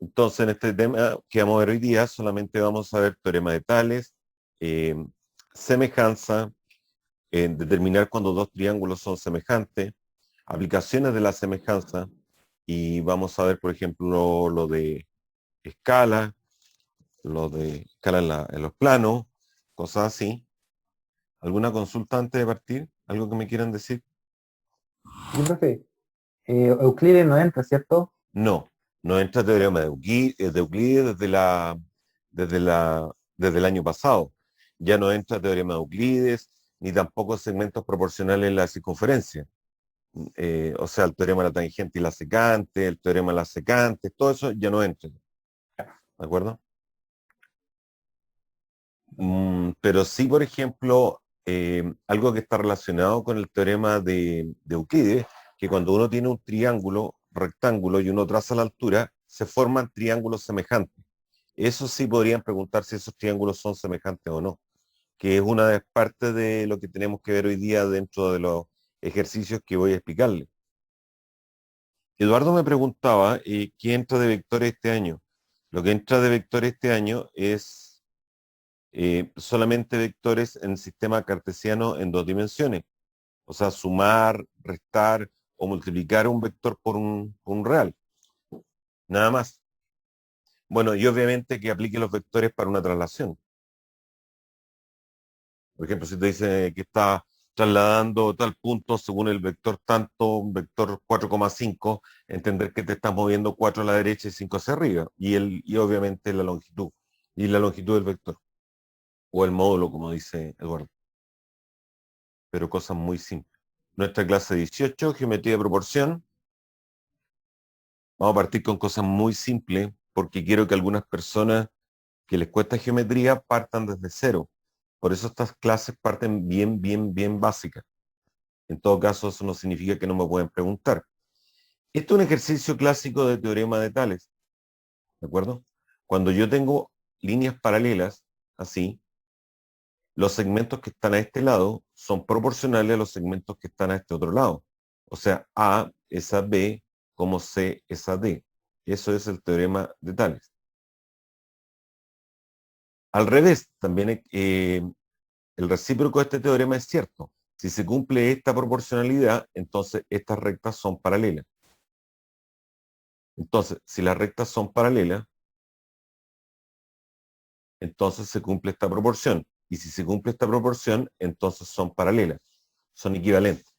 Entonces, en este tema que vamos a ver hoy día, solamente vamos a ver teorema de Tales, eh, semejanza, determinar cuando dos triángulos son semejantes, aplicaciones de la semejanza, y vamos a ver, por ejemplo, lo de escala, lo de escala en los planos, cosas así. ¿Alguna consulta antes de partir? ¿Algo que me quieran decir? Sí, profe. Euclides no entra, ¿cierto? No, no entra teorema de Euclides desde el año pasado. Ya no entra teorema de Euclides, ni tampoco segmentos proporcionales en la circunferencia. O sea, el teorema de la tangente y la secante, el teorema de las secantes, todo eso ya no entra, ¿de acuerdo? Pero sí, por ejemplo, algo que está relacionado con el teorema de Euclides, que cuando uno tiene un triángulo rectángulo y uno traza la altura, se forman triángulos semejantes. Eso sí podrían preguntar si esos triángulos son semejantes o no, que es una parte de lo que tenemos que ver hoy día dentro de los ejercicios que voy a explicarle. Eduardo me preguntaba, ¿qué entra de vectores este año? Lo que entra de vectores este año es solamente vectores en sistema cartesiano en dos dimensiones. O sea, sumar, restar o multiplicar un vector por un real. Nada más. Bueno, y obviamente que aplique los vectores para una traslación. Por ejemplo, si te dice que está trasladando tal punto según el vector tanto, un vector 4,5, entender que te estás moviendo 4 a la derecha y 5 hacia arriba. Y obviamente la longitud. Y la longitud del vector. O el módulo, como dice Eduardo. Pero cosas muy simples. Nuestra clase 18, geometría de proporción. Vamos a partir con cosas muy simples porque quiero que algunas personas que les cuesta geometría partan desde cero. Por eso estas clases parten bien básicas. En todo caso, eso no significa que no me pueden preguntar. Esto es un ejercicio clásico de teorema de Tales, ¿de acuerdo? Cuando yo tengo líneas paralelas, así, los segmentos que están a este lado son proporcionales a los segmentos que están a este otro lado. O sea, A es a B como C es a D. Eso es el teorema de Tales. Al revés, también el recíproco de este teorema es cierto. Si se cumple esta proporcionalidad, entonces estas rectas son paralelas. Entonces, si las rectas son paralelas, entonces se cumple esta proporción. Y si se cumple esta proporción, entonces son paralelas, son equivalentes.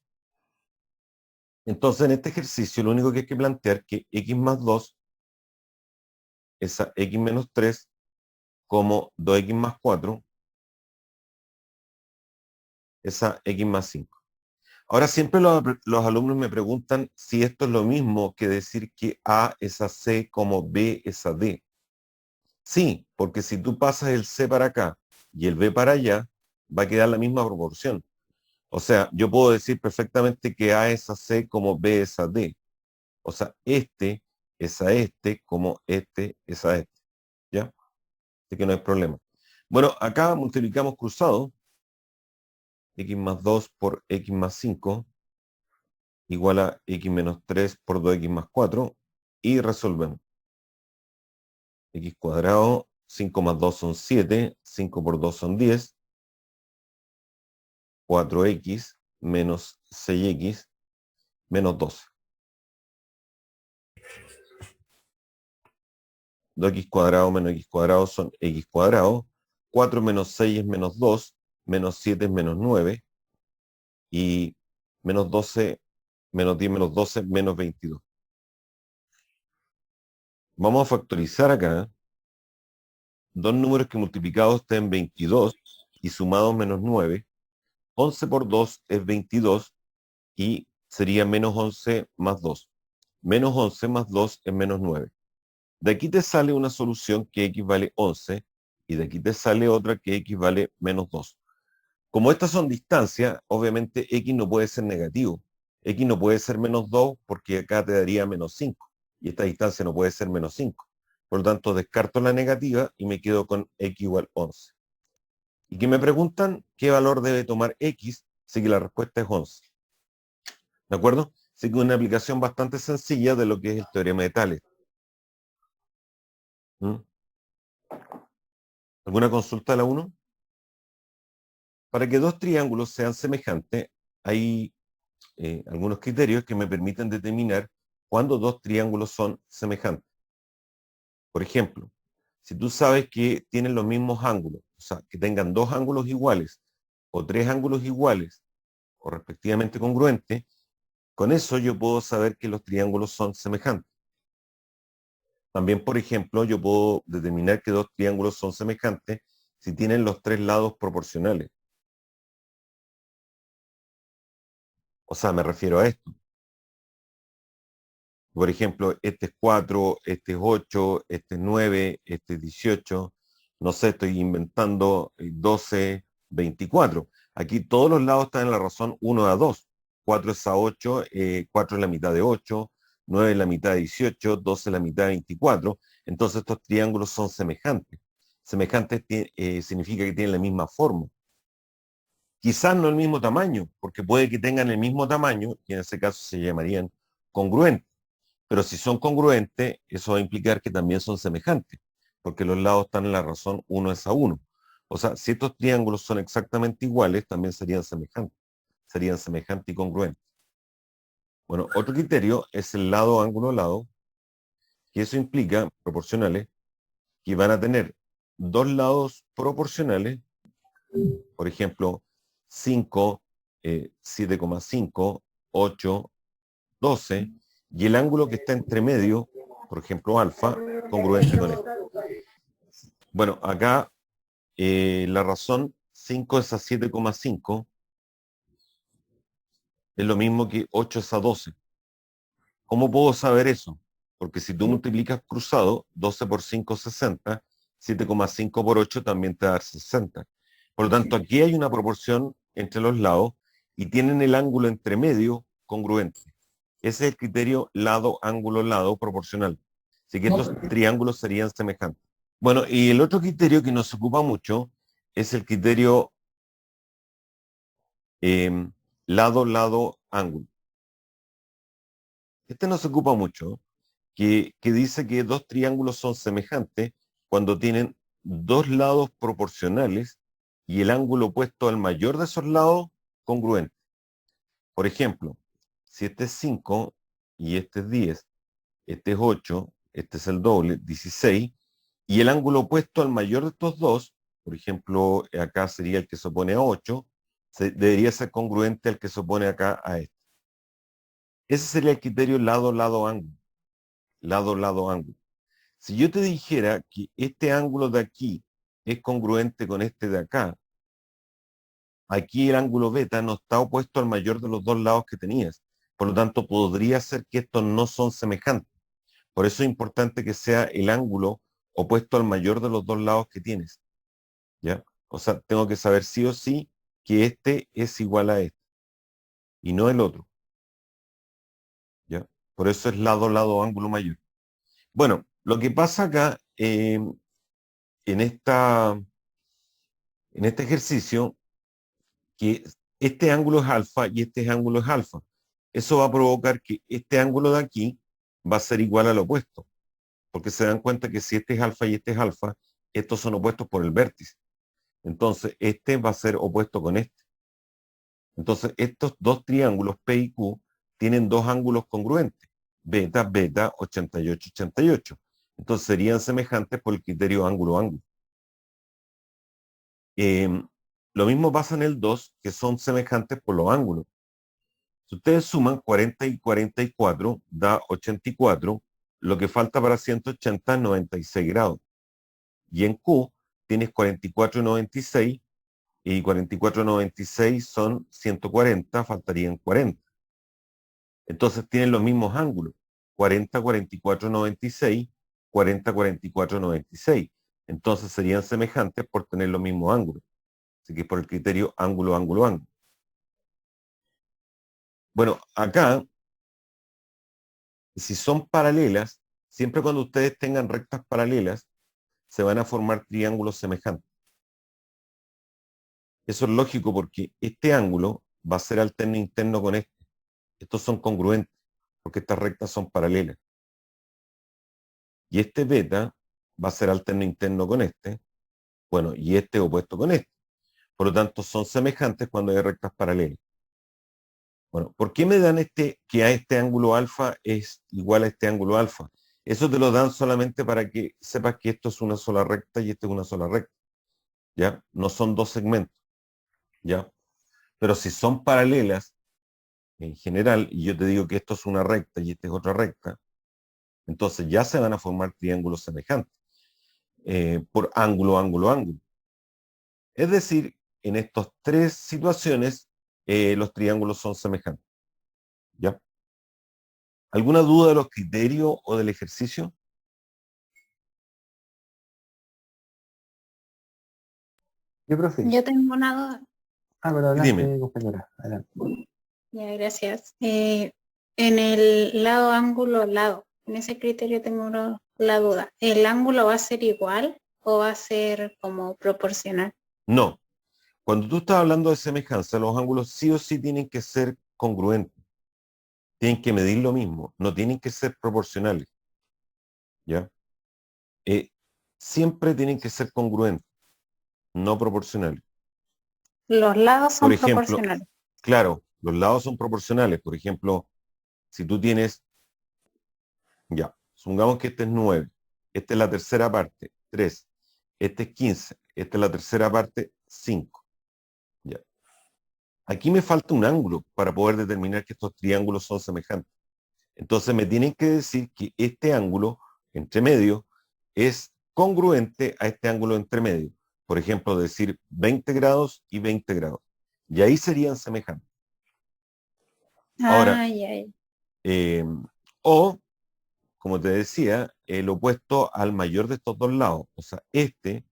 Entonces, en este ejercicio, lo único que hay que plantear es que x más 2 es a x menos 3 como 2x más 4 es a x más 5. Ahora, siempre los alumnos me preguntan si esto es lo mismo que decir que A es a C como B es a D. Sí, porque si tú pasas el C para acá y el B para allá, va a quedar la misma proporción. O sea, yo puedo decir perfectamente que A es a C como B es a D. O sea, este es a este como este es a este. ¿Ya? Así que no hay problema. Bueno, acá multiplicamos cruzado, x más 2 por x más 5 igual a x menos 3 por 2x más 4 y resolvemos. X cuadrado, 5 más 2 son 7, 5 por 2 son 10, 4x menos 6x menos 12. 2x cuadrado menos x cuadrado son x cuadrado, 4 menos 6 es menos 2, menos 7 es menos 9, y menos 12, menos 10 menos 12, menos 22. Vamos a factorizar acá dos números que multiplicados estén 22 y sumados menos 9. 11 por 2 es 22 y sería menos 11 más 2. Menos 11 más 2 es menos 9. De aquí te sale una solución que x vale 11 y de aquí te sale otra que x vale menos 2. Como estas son distancias, obviamente x no puede ser negativo. X no puede ser menos 2 porque acá te daría menos 5. Y esta distancia no puede ser menos 5. Por lo tanto, descarto la negativa y me quedo con x igual 11. Y que me preguntan qué valor debe tomar x, así que la respuesta es 11. ¿De acuerdo? Así que una aplicación bastante sencilla de lo que es el teorema de Tales. ¿Mm? ¿Alguna consulta a la uno? Para que dos triángulos sean semejantes, hay algunos criterios que me permiten determinar cuándo dos triángulos son semejantes. Por ejemplo, si tú sabes que tienen los mismos ángulos, o sea, que tengan dos ángulos iguales o tres ángulos iguales o respectivamente congruentes, con eso yo puedo saber que los triángulos son semejantes. También, por ejemplo, yo puedo determinar que dos triángulos son semejantes si tienen los tres lados proporcionales. O sea, me refiero a esto. Por ejemplo, este es 4, este es 8, este es 9, este es 18. No sé, estoy inventando 12, 24. Aquí todos los lados están en la razón 1 a 2. 4 es a 8, 4 es la mitad de 8, 9 es la mitad de 18, 12 es la mitad de 24. Entonces estos triángulos son semejantes. Semejantes significa que tienen la misma forma. Quizás no el mismo tamaño, porque puede que tengan el mismo tamaño, y en ese caso se llamarían congruentes. Pero si son congruentes, eso va a implicar que también son semejantes, porque los lados están en la razón 1 es a 1. O sea, si estos triángulos son exactamente iguales, también serían semejantes y congruentes. Bueno, otro criterio es el lado, ángulo, lado, que eso implica, proporcionales, que van a tener dos lados proporcionales, por ejemplo, 5, 7,5, 8, 12, y el ángulo que está entre medio, por ejemplo, alfa, congruente con esto. Bueno, acá la razón 5 es a 7,5 es lo mismo que 8 es a 12. ¿Cómo puedo saber eso? Porque si tú multiplicas cruzado, 12 por 5 60, 7,5 por 8 también te da 60. Por lo tanto, aquí hay una proporción entre los lados y tienen el ángulo entre medio congruente. Ese es el criterio lado, ángulo, lado proporcional. Así que estos triángulos serían semejantes. Bueno, y el otro criterio que nos ocupa mucho es el criterio lado, lado, ángulo. Este nos ocupa mucho, que dice que dos triángulos son semejantes cuando tienen dos lados proporcionales y el ángulo opuesto al mayor de esos lados congruente. Por ejemplo, si este es 5 y este es 10, este es 8, este es el doble, 16, y el ángulo opuesto al mayor de estos dos, por ejemplo, acá sería el que se opone a 8, debería ser congruente al que se opone acá a este. Ese sería el criterio lado, lado, ángulo. Lado, lado, ángulo. Si yo te dijera que este ángulo de aquí es congruente con este de acá, aquí el ángulo beta no está opuesto al mayor de los dos lados que tenías. Por lo tanto, podría ser que estos no son semejantes. Por eso es importante que sea el ángulo opuesto al mayor de los dos lados que tienes. ¿Ya? O sea, tengo que saber sí o sí que este es igual a este y no el otro. ¿Ya? Por eso es lado, lado, ángulo mayor. Bueno, lo que pasa acá en, esta, en este ejercicio, que este ángulo es alfa y este ángulo es alfa. Eso va a provocar que este ángulo de aquí va a ser igual al opuesto, porque se dan cuenta que si este es alfa y este es alfa, estos son opuestos por el vértice. Entonces, este va a ser opuesto con este. Entonces, estos dos triángulos P y Q tienen dos ángulos congruentes, beta, beta, 88, 88. Entonces, serían semejantes por el criterio ángulo-ángulo. Lo mismo pasa en el 2, que son semejantes por los ángulos. Si ustedes suman 40 y 44, da 84. Lo que falta para 180 es 96 grados. Y en Q tienes 44 y 96, y 44 y 96 son 140, faltarían 40. Entonces tienen los mismos ángulos. 40, 44, 96, 40, 44, 96. Entonces serían semejantes por tener los mismos ángulos. Así que por el criterio ángulo, ángulo, ángulo. Bueno, acá, si son paralelas, siempre cuando ustedes tengan rectas paralelas, se van a formar triángulos semejantes. Eso es lógico porque este ángulo va a ser alterno interno con este. Estos son congruentes porque estas rectas son paralelas. Y este beta va a ser alterno interno con este. Bueno, y este opuesto con este. Por lo tanto, son semejantes cuando hay rectas paralelas. Bueno, ¿por qué me dan que a este ángulo alfa es igual a este ángulo alfa? Eso te lo dan solamente para que sepas que esto es una sola recta y esto es una sola recta. ¿Ya? No son dos segmentos. ¿Ya? Pero si son paralelas, en general, y yo te digo que esto es una recta y esta es otra recta, entonces ya se van a formar triángulos semejantes por ángulo, ángulo, ángulo. Es decir, en estas tres situaciones los triángulos son semejantes. ¿Ya? ¿Alguna duda de los criterios o del ejercicio? Yo, profe. Yo tengo una duda. Pero Dime. adelante, compañera. Adelante. Ya, gracias. En el lado ángulo lado, en ese criterio tengo la duda. ¿El ángulo va a ser igual o va a ser como proporcional? No. Cuando tú estás hablando de semejanza, los ángulos sí o sí tienen que ser congruentes. Tienen que medir lo mismo. No tienen que ser proporcionales. ¿Ya? Siempre tienen que ser congruentes, no proporcionales. Los lados Por son ejemplo, proporcionales. claro, los lados son proporcionales. Por ejemplo, si tú tienes, ya, supongamos que este es 9, esta es la tercera parte, 3, este es 15, esta es la tercera parte, 5. Ya. Aquí me falta un ángulo para poder determinar que estos triángulos son semejantes. Entonces me tienen que decir que este ángulo entre medio es congruente a este ángulo entre medio. Por ejemplo, decir 20 grados y 20 grados. Y ahí serían semejantes. Ahora, Ay, ay. o, como te decía, el opuesto al mayor de estos dos lados. O sea, este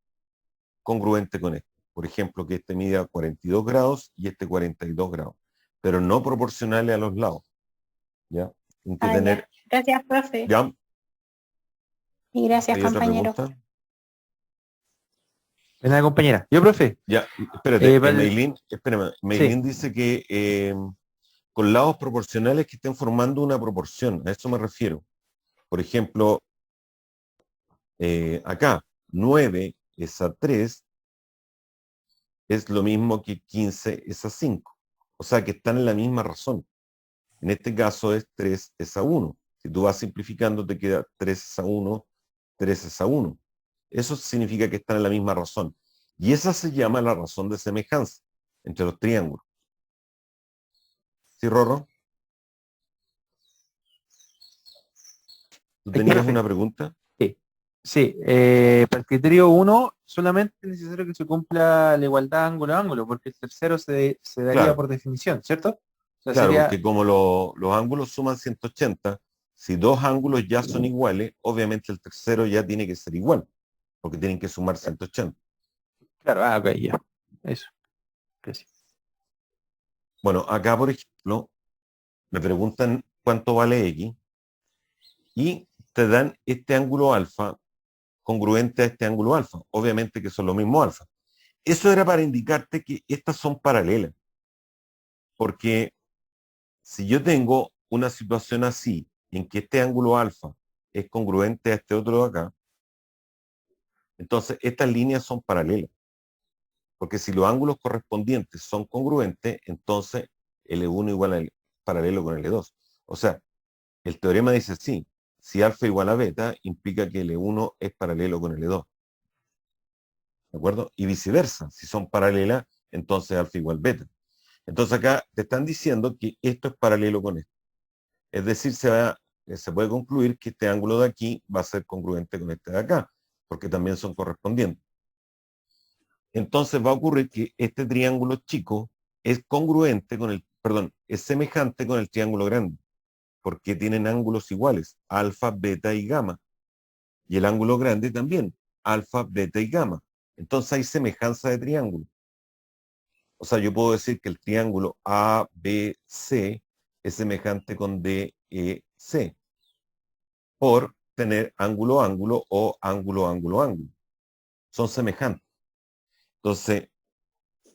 congruente con este. Por ejemplo, que este mida 42 grados y este 42 grados. Pero no proporcionales a los lados. ¿Ya? Tienen que tener... Ya. Gracias, profe. ¿Ya? Y gracias, ¿Hay otra compañero. pregunta? De nada, compañera. Yo, profe. Ya, espérate, Vale. espérame, Sí. Meilín dice que con lados proporcionales que estén formando una proporción, a eso me refiero. Por ejemplo, acá, 9 es a 3, es lo mismo que 15 es a 5. O sea que están en la misma razón. En este caso es 3 es a 1. Si tú vas simplificando, te queda 3 es a 1, 3 es a 1. Eso significa que están en la misma razón. Y esa se llama la razón de semejanza entre los triángulos. ¿Sí, Rorro? ¿Tú Aquí, tenías profe. una pregunta? Sí. Sí. Para el criterio 1, solamente es necesario que se cumpla la igualdad ángulo a ángulo, porque el tercero se daría Claro, por definición, ¿cierto? O sea, claro, sería, porque como los ángulos suman 180, si dos ángulos ya son iguales, obviamente el tercero ya tiene que ser igual, porque tienen que sumar 180. claro, ok, ya. Eso. Gracias. Bueno, acá, por ejemplo, me preguntan cuánto vale X y te dan este ángulo alfa congruente a este ángulo alfa. Obviamente que son los mismos alfa. Eso era para indicarte que estas son paralelas, porque si yo tengo una situación así, en que este ángulo alfa es congruente a este otro de acá, entonces estas líneas son paralelas. Porque si los ángulos correspondientes son congruentes, entonces L1 igual a paralelo con L2. O sea, el teorema dice sí, si alfa igual a beta, implica que L1 es paralelo con L2. ¿De acuerdo? Y viceversa, si son paralelas, entonces alfa igual beta. Entonces acá te están diciendo que esto es paralelo con esto. Es decir, se puede concluir que este ángulo de aquí va a ser congruente con este de acá, porque también son correspondientes. Entonces va a ocurrir que este triángulo chico es congruente con perdón, es semejante con el triángulo grande, porque tienen ángulos iguales, alfa, beta y gamma. Y el ángulo grande también, alfa, beta y gamma. Entonces hay semejanza de triángulo. O sea, yo puedo decir que el triángulo ABC es semejante con DEC por tener ángulo, ángulo o ángulo, ángulo, ángulo. Son semejantes. Entonces,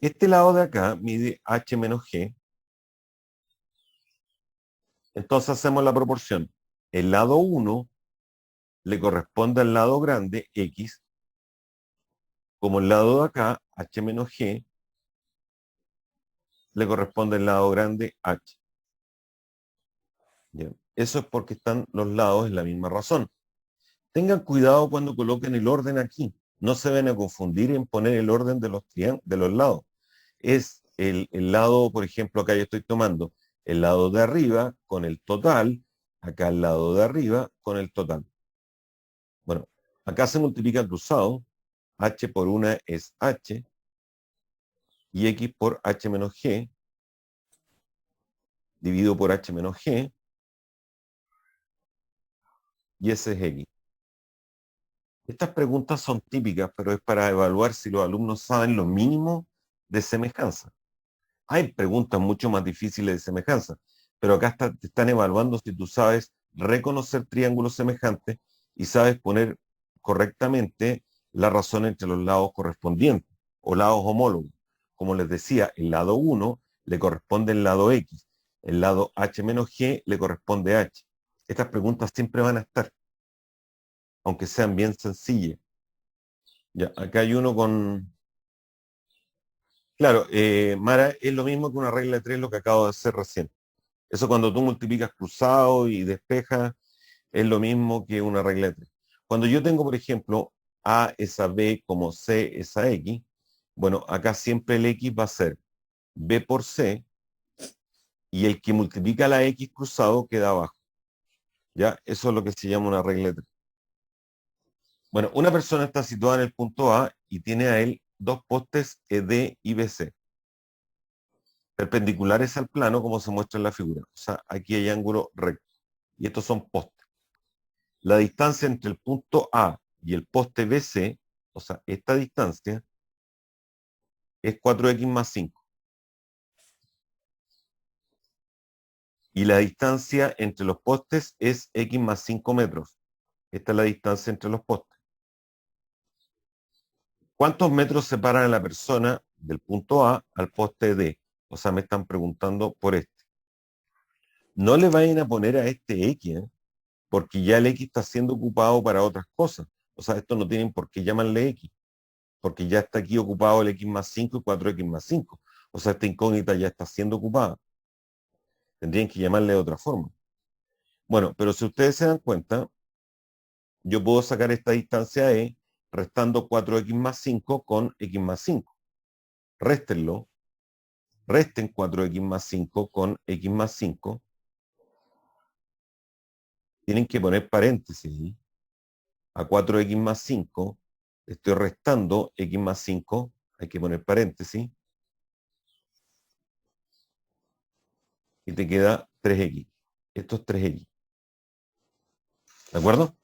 este lado de acá mide H menos G. Entonces hacemos la proporción. El lado 1 le corresponde al lado grande, X, como el lado de acá, H menos G, le corresponde al lado grande, H. ¿Ya? Eso es porque están los lados en la misma razón. Tengan cuidado cuando coloquen el orden aquí. No se van a confundir en poner el orden de de los lados. Es el lado, por ejemplo, acá yo estoy tomando el lado de arriba con el total, acá el lado de arriba con el total. Bueno, acá se multiplica cruzado, H por una es H, y X por H menos G, dividido por H menos G, y ese es X. Estas preguntas son típicas, pero es para evaluar si los alumnos saben lo mínimo de semejanza. Hay preguntas mucho más difíciles de semejanza, pero acá te están evaluando si tú sabes reconocer triángulos semejantes y sabes poner correctamente la razón entre los lados correspondientes o lados homólogos. Como les decía, el lado 1 le corresponde el lado X, el lado H menos G le corresponde H. Estas preguntas siempre van a estar, aunque sean bien sencillas. Ya, acá hay uno con... Claro, Mara, es lo mismo que una regla de 3 lo que acabo de hacer recién. Eso cuando tú multiplicas cruzado y despejas, es lo mismo que una regla de 3. Cuando yo tengo, por ejemplo, A es a B como C es a X, bueno, acá siempre el X va a ser B por C y el que multiplica la X cruzado queda abajo. ¿Ya? Eso es lo que se llama una regla de 3. Bueno, una persona está situada en el punto A y tiene a él dos postes ED y BC, perpendiculares al plano como se muestra en la figura. O sea, aquí hay ángulo recto. Y estos son postes. La distancia entre el punto A y el poste BC, o sea, esta distancia, es 4x más 5. Y la distancia entre los postes es x más 5 metros. Esta es la distancia entre los postes. ¿Cuántos metros separan a la persona del punto A al poste D? O sea, me están preguntando por este. No le vayan a poner a este X, porque ya el X está siendo ocupado para otras cosas. O sea, esto no tienen por qué llamarle X, porque ya está aquí ocupado el X más 5 y 4x más 5. O sea, esta incógnita ya está siendo ocupada. Tendrían que llamarle de otra forma. Bueno, pero si ustedes se dan cuenta, yo puedo sacar esta distancia E restando 4x más 5 con x más 5. Réstenlo. Resten 4x más 5 con x más 5. Tienen que poner paréntesis. A 4x más 5 estoy restando x más 5. Hay que poner paréntesis. Y te queda 3x. Esto es 3x. ¿De acuerdo?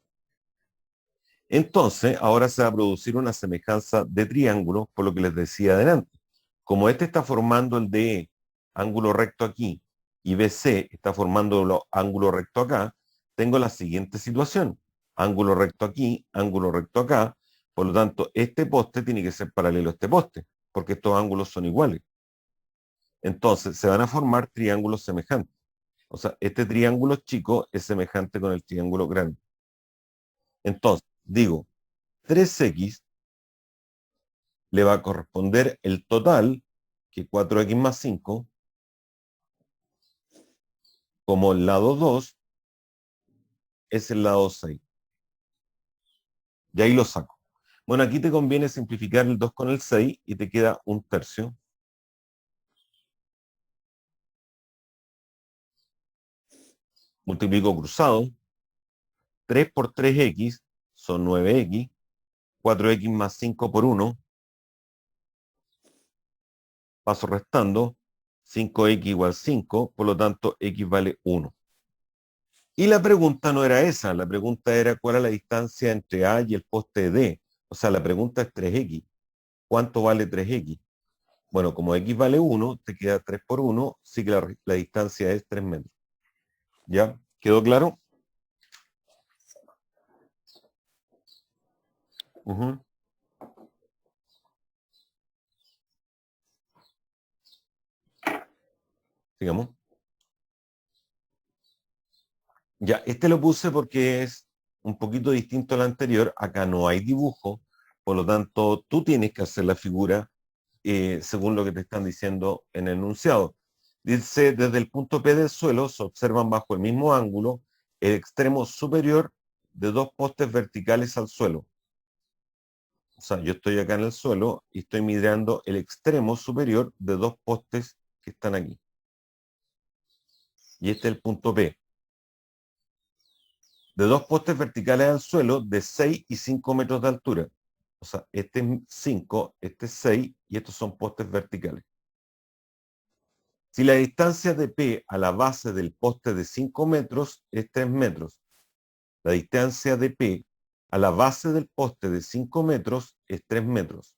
Entonces, ahora se va a producir una semejanza de triángulo, por lo que les decía adelante. Como este está formando el DE, ángulo recto aquí, y BC está formando el ángulo recto acá, tengo la siguiente situación. Ángulo recto aquí, ángulo recto acá. Por lo tanto, este poste tiene que ser paralelo a este poste, porque estos ángulos son iguales. Entonces, se van a formar triángulos semejantes. O sea, este triángulo chico es semejante con el triángulo grande. Entonces, digo, 3x le va a corresponder el total, que 4x más 5, como el lado 2 es el lado 6. Y ahí lo saco. Bueno, aquí te conviene simplificar el 2 con el 6 y te queda 1/3. Multiplico cruzado. 3 por 3x son 9x. 4x más 5 por 1. Paso restando. 5x igual 5, por lo tanto x vale 1. Y la pregunta no era esa, la pregunta era cuál es la distancia entre A y el poste D. O sea, la pregunta es 3x. ¿Cuánto vale 3x? Bueno, como x vale 1, te queda 3 por 1, sí que la distancia es 3 metros. ¿Ya? ¿Quedó claro? Sigamos. Ya, este lo puse porque es un poquito distinto al anterior. Acá no hay dibujo, por lo tanto, tú tienes que hacer la figura según lo que te están diciendo en el enunciado. Dice, desde el punto P del suelo se observan bajo el mismo ángulo el extremo superior de dos postes verticales al suelo. O sea, yo estoy acá en el suelo y estoy mirando el extremo superior de dos postes que están aquí. Y este es el punto P. De dos postes verticales al suelo de 6 y 5 metros de altura. O sea, este es 5, este es 6 y estos son postes verticales. Si la distancia de P a la base del poste de 5 metros es 3 metros, la distancia de P a la base del poste de 5 metros es 3 metros.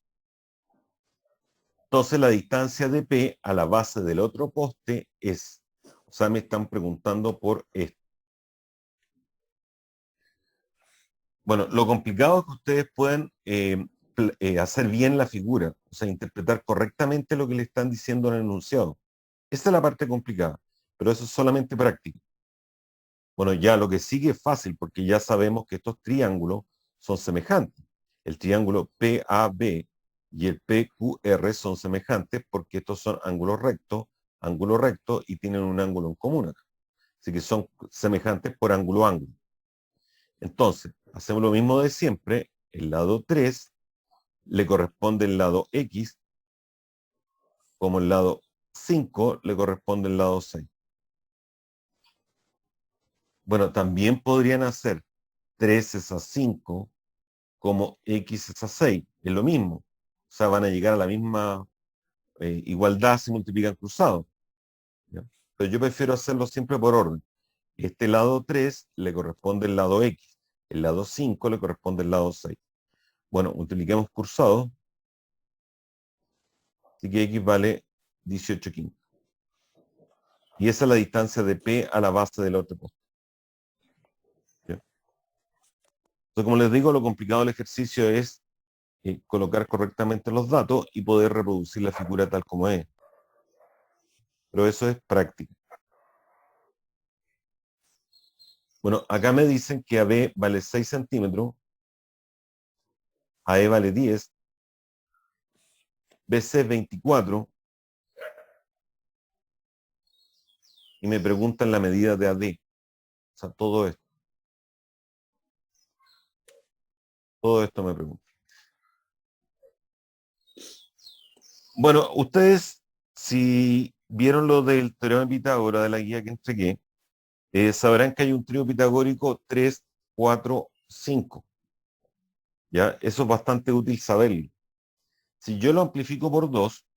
Entonces la distancia de P a la base del otro poste es, o sea, me están preguntando por esto. Bueno, lo complicado es que ustedes puedan hacer bien la figura, o sea, interpretar correctamente lo que le están diciendo en el enunciado. Esa es la parte complicada, pero eso es solamente práctica. Bueno, ya lo que sigue es fácil porque ya sabemos que estos triángulos son semejantes. El triángulo PAB y el PQR son semejantes porque estos son ángulo recto y tienen un ángulo en común acá. Así que son semejantes por ángulo. Entonces, hacemos lo mismo de siempre. El lado 3 le corresponde el lado X, como el lado 5 le corresponde el lado 6. Bueno, también podrían hacer 3 es a 5 como X es a 6. Es lo mismo. O sea, van a llegar a la misma igualdad si multiplican cruzados. ¿Ya? Pero yo prefiero hacerlo siempre por orden. Este lado 3 le corresponde el lado X. El lado 5 le corresponde el lado 6. Bueno, multipliquemos cruzados. Así que X vale 18 quintos. Y esa es la distancia de P a la base del otro poste. Entonces, como les digo, lo complicado del ejercicio es colocar correctamente los datos y poder reproducir la figura tal como es. Pero eso es práctica. Bueno, acá me dicen que AB vale 6 centímetros, AE vale 10, BC 24, y me preguntan la medida de AD. O sea, todo esto. Todo esto me preguntan. Bueno, ustedes, si vieron lo del teorema de Pitágoras de la guía que entregué, sabrán que hay un trío pitagórico 3, 4, 5. ¿Ya? Eso es bastante útil saberlo. Si yo lo amplifico por 2,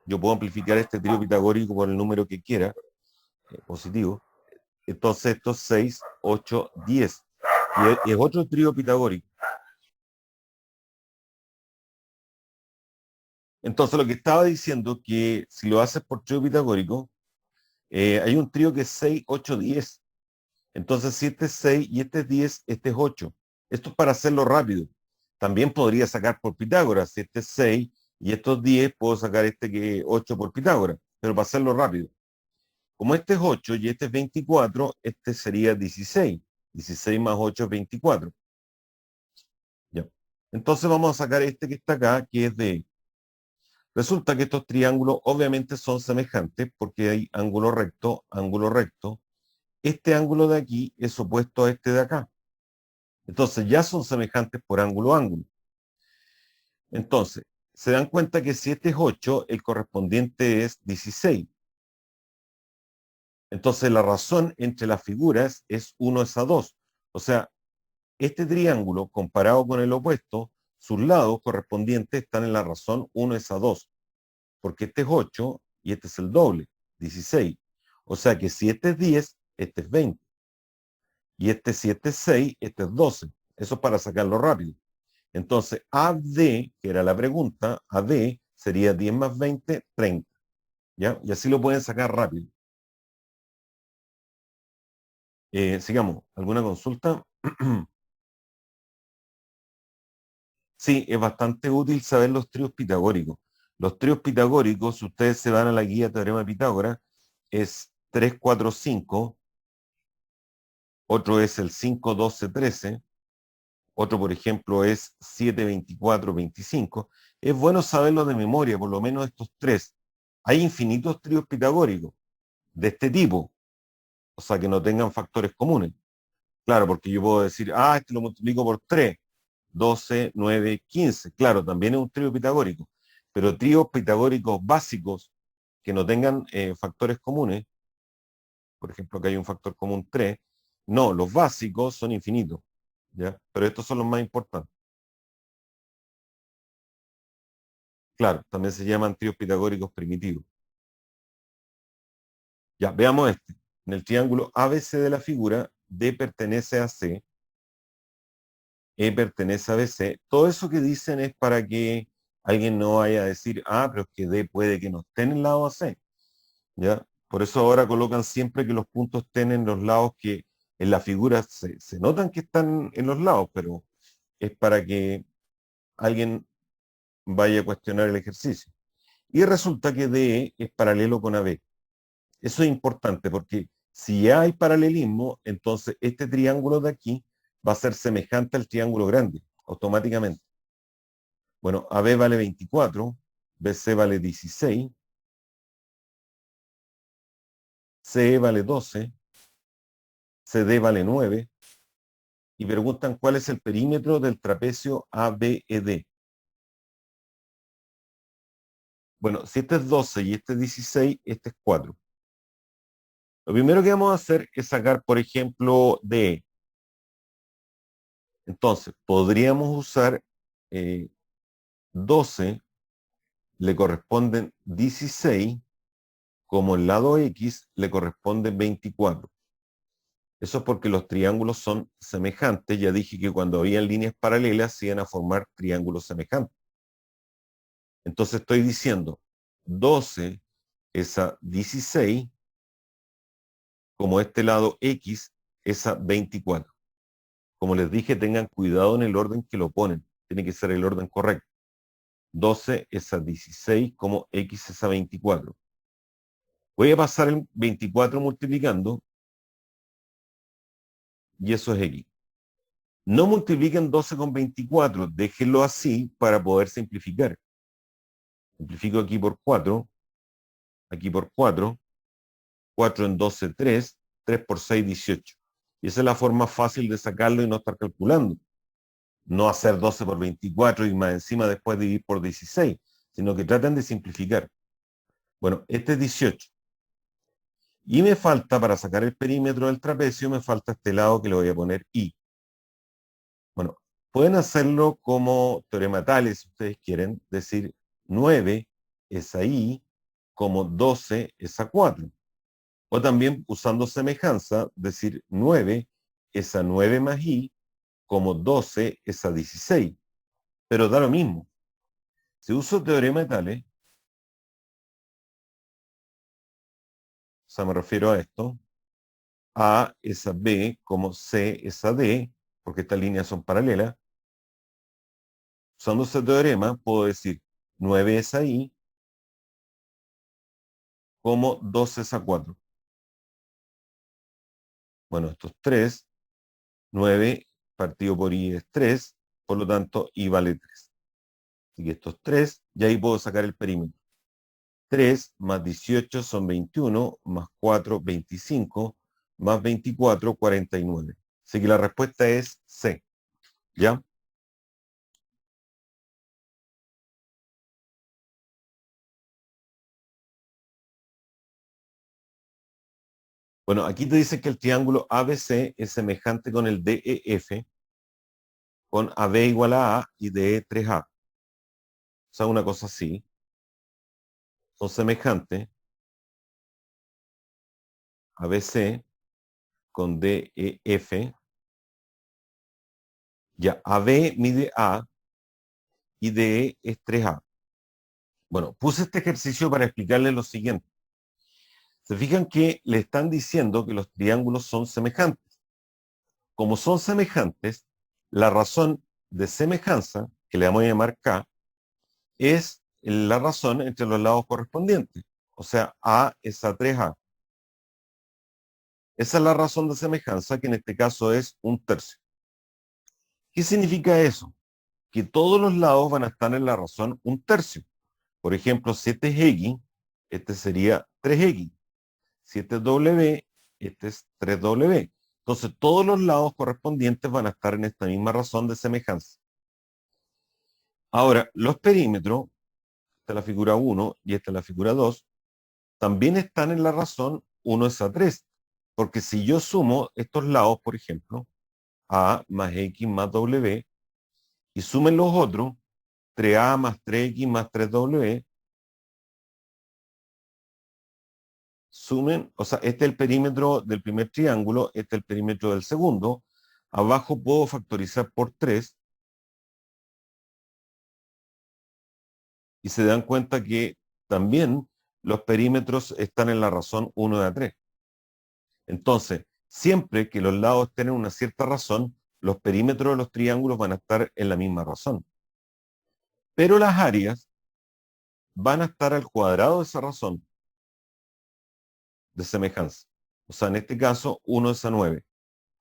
yo puedo amplificar este trío pitagórico por el número que quiera, positivo. Entonces esto es 6, 8, 10. Y es otro trío pitagórico. Entonces lo que estaba diciendo que si lo haces por trío pitagórico, hay un trío que es 6, 8, 10. Entonces si este es 6 y este es 10, este es 8. Esto es para hacerlo rápido. También podría sacar por Pitágoras. Si este es 6 y estos es 10, puedo sacar este que es 8 por Pitágoras. Pero para hacerlo rápido. Como este es 8 y este es 24, este sería 16. 16 más 8 es 24. Ya. Entonces vamos a sacar este que está acá, que es de... Resulta que estos triángulos obviamente son semejantes porque hay ángulo recto, ángulo recto. Este ángulo de aquí es opuesto a este de acá. Entonces ya son semejantes por ángulo. Entonces, se dan cuenta que si este es 8, el correspondiente es 16. Entonces la razón entre las figuras es 1 es a 2. O sea, este triángulo comparado con el opuesto, sus lados correspondientes están en la razón 1 es a 2. Porque este es 8 y este es el doble, 16. O sea que si este es 10, este es 20. Y si este es 6, este es 12. Eso es para sacarlo rápido. Entonces, AD, que era la pregunta, AD sería 10 más 20, 30. ¿Ya? Y así lo pueden sacar rápido. Sigamos. ¿Alguna consulta? Sí, es bastante útil saber los tríos pitagóricos. Los tríos pitagóricos, si ustedes se van a la guía Teorema de Pitágoras, es 3, 4, 5, otro es el 5, 12, 13, otro, por ejemplo, es 7, 24, 25. Es bueno saberlo de memoria, por lo menos estos tres. Hay infinitos tríos pitagóricos de este tipo, o sea, que no tengan factores comunes. Claro, porque yo puedo decir, este lo multiplico por 3, 12, 9, 15. Claro, también es un trío pitagórico, pero tríos pitagóricos básicos que no tengan factores comunes, por ejemplo, que hay un factor común 3, no, los básicos son infinitos, ¿ya? Pero estos son los más importantes. Claro, también se llaman tríos pitagóricos primitivos. Ya, veamos este. En el triángulo ABC de la figura, D pertenece a C, E pertenece a BC. Todo eso que dicen es para que alguien no vaya a decir, pero es que D puede que no esté en el lado AC. ¿Ya? Por eso ahora colocan siempre que los puntos estén en los lados que en la figura se notan que están en los lados, pero es para que alguien vaya a cuestionar el ejercicio. Y resulta que DE es paralelo con AB. Eso es importante porque si ya hay paralelismo, entonces este triángulo de aquí va a ser semejante al triángulo grande, automáticamente. Bueno, AB vale 24, BC vale 16, CE vale 12, CD vale 9, y preguntan cuál es el perímetro del trapecio ABED. Bueno, si este es 12 y este es 16, este es 4. Lo primero que vamos a hacer es sacar, por ejemplo, DE. Entonces, podríamos usar 12, le corresponden 16, como el lado X le corresponde 24. Eso es porque los triángulos son semejantes. Ya dije que cuando había líneas paralelas se iban a formar triángulos semejantes. Entonces estoy diciendo 12 es a 16, como este lado X es a 24. Como les dije, tengan cuidado en el orden que lo ponen. Tiene que ser el orden correcto. 12 es a 16, como X es a 24. Voy a pasar el 24 multiplicando, y eso es X. No multipliquen 12 con 24, déjenlo así para poder simplificar. Simplifico aquí por 4, aquí por 4, 4 en 12, 3, 3 por 6, 18. Y esa es la forma fácil de sacarlo y no estar calculando. No hacer 12 por 24 y más encima después dividir por 16, sino que traten de simplificar. Bueno, este es 18. Y me falta, para sacar el perímetro del trapecio, me falta este lado que le voy a poner I. Bueno, pueden hacerlo como teorema Tales, si ustedes quieren, decir 9 es a I, como 12 es a 4. O también, usando semejanza, decir 9 es a 9 más I, como 12 es a 16. Pero da lo mismo. Si uso teorema de Tales, o sea, me refiero a esto, A es a B, como C es a D, porque estas líneas son paralelas. Usando ese teorema, puedo decir 9 es a I, como 12 es a 4. Bueno, estos 3, 9 partido por I es 3, por lo tanto, I vale 3. Así que estos 3, y ahí puedo sacar el perímetro. 3 más 18 son 21, más 4, 25, más 24, 49. Así que la respuesta es C. ¿Ya? Bueno, aquí te dice que el triángulo ABC es semejante con el DEF, con AB igual a y DE 3A. O sea, una cosa así. Son semejantes. ABC con DEF. Ya, AB mide A y DE es 3A. Bueno, puse este ejercicio para explicarles lo siguiente. Se fijan que le están diciendo que los triángulos son semejantes. Como son semejantes, la razón de semejanza, que le vamos a llamar K, es la razón entre los lados correspondientes. O sea, A es a 3A. Esa es la razón de semejanza, que en este caso es 1/3. ¿Qué significa eso? Que todos los lados van a estar en la razón 1/3. Por ejemplo, si este es X, este sería 3X. Si este es W, este es 3W. Entonces, todos los lados correspondientes van a estar en esta misma razón de semejanza. Ahora, los perímetros, esta es la figura 1 y esta es la figura 2, también están en la razón 1/3. Porque si yo sumo estos lados, por ejemplo, A más X más W, y sumen los otros, 3A más 3X más 3W, sumen, o sea, este es el perímetro del primer triángulo, este es el perímetro del segundo. Abajo puedo factorizar por 3 y se dan cuenta que también los perímetros están en la razón 1/3. Entonces, siempre que los lados tienen una cierta razón, los perímetros de los triángulos van a estar en la misma razón. Pero las áreas van a estar al cuadrado de esa razón de semejanza. O sea, en este caso, 1/9.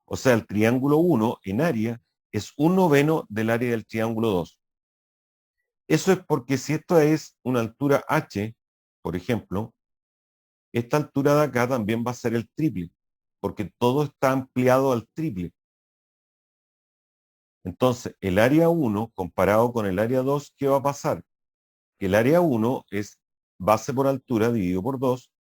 O sea, el triángulo 1 en área es 1/9 del área del triángulo 2. Eso es porque si esto es una altura h, por ejemplo, esta altura de acá también va a ser el triple, porque todo está ampliado al triple. Entonces, el área 1 comparado con el área 2, ¿qué va a pasar? Que el área 1 es base por altura dividido por 2.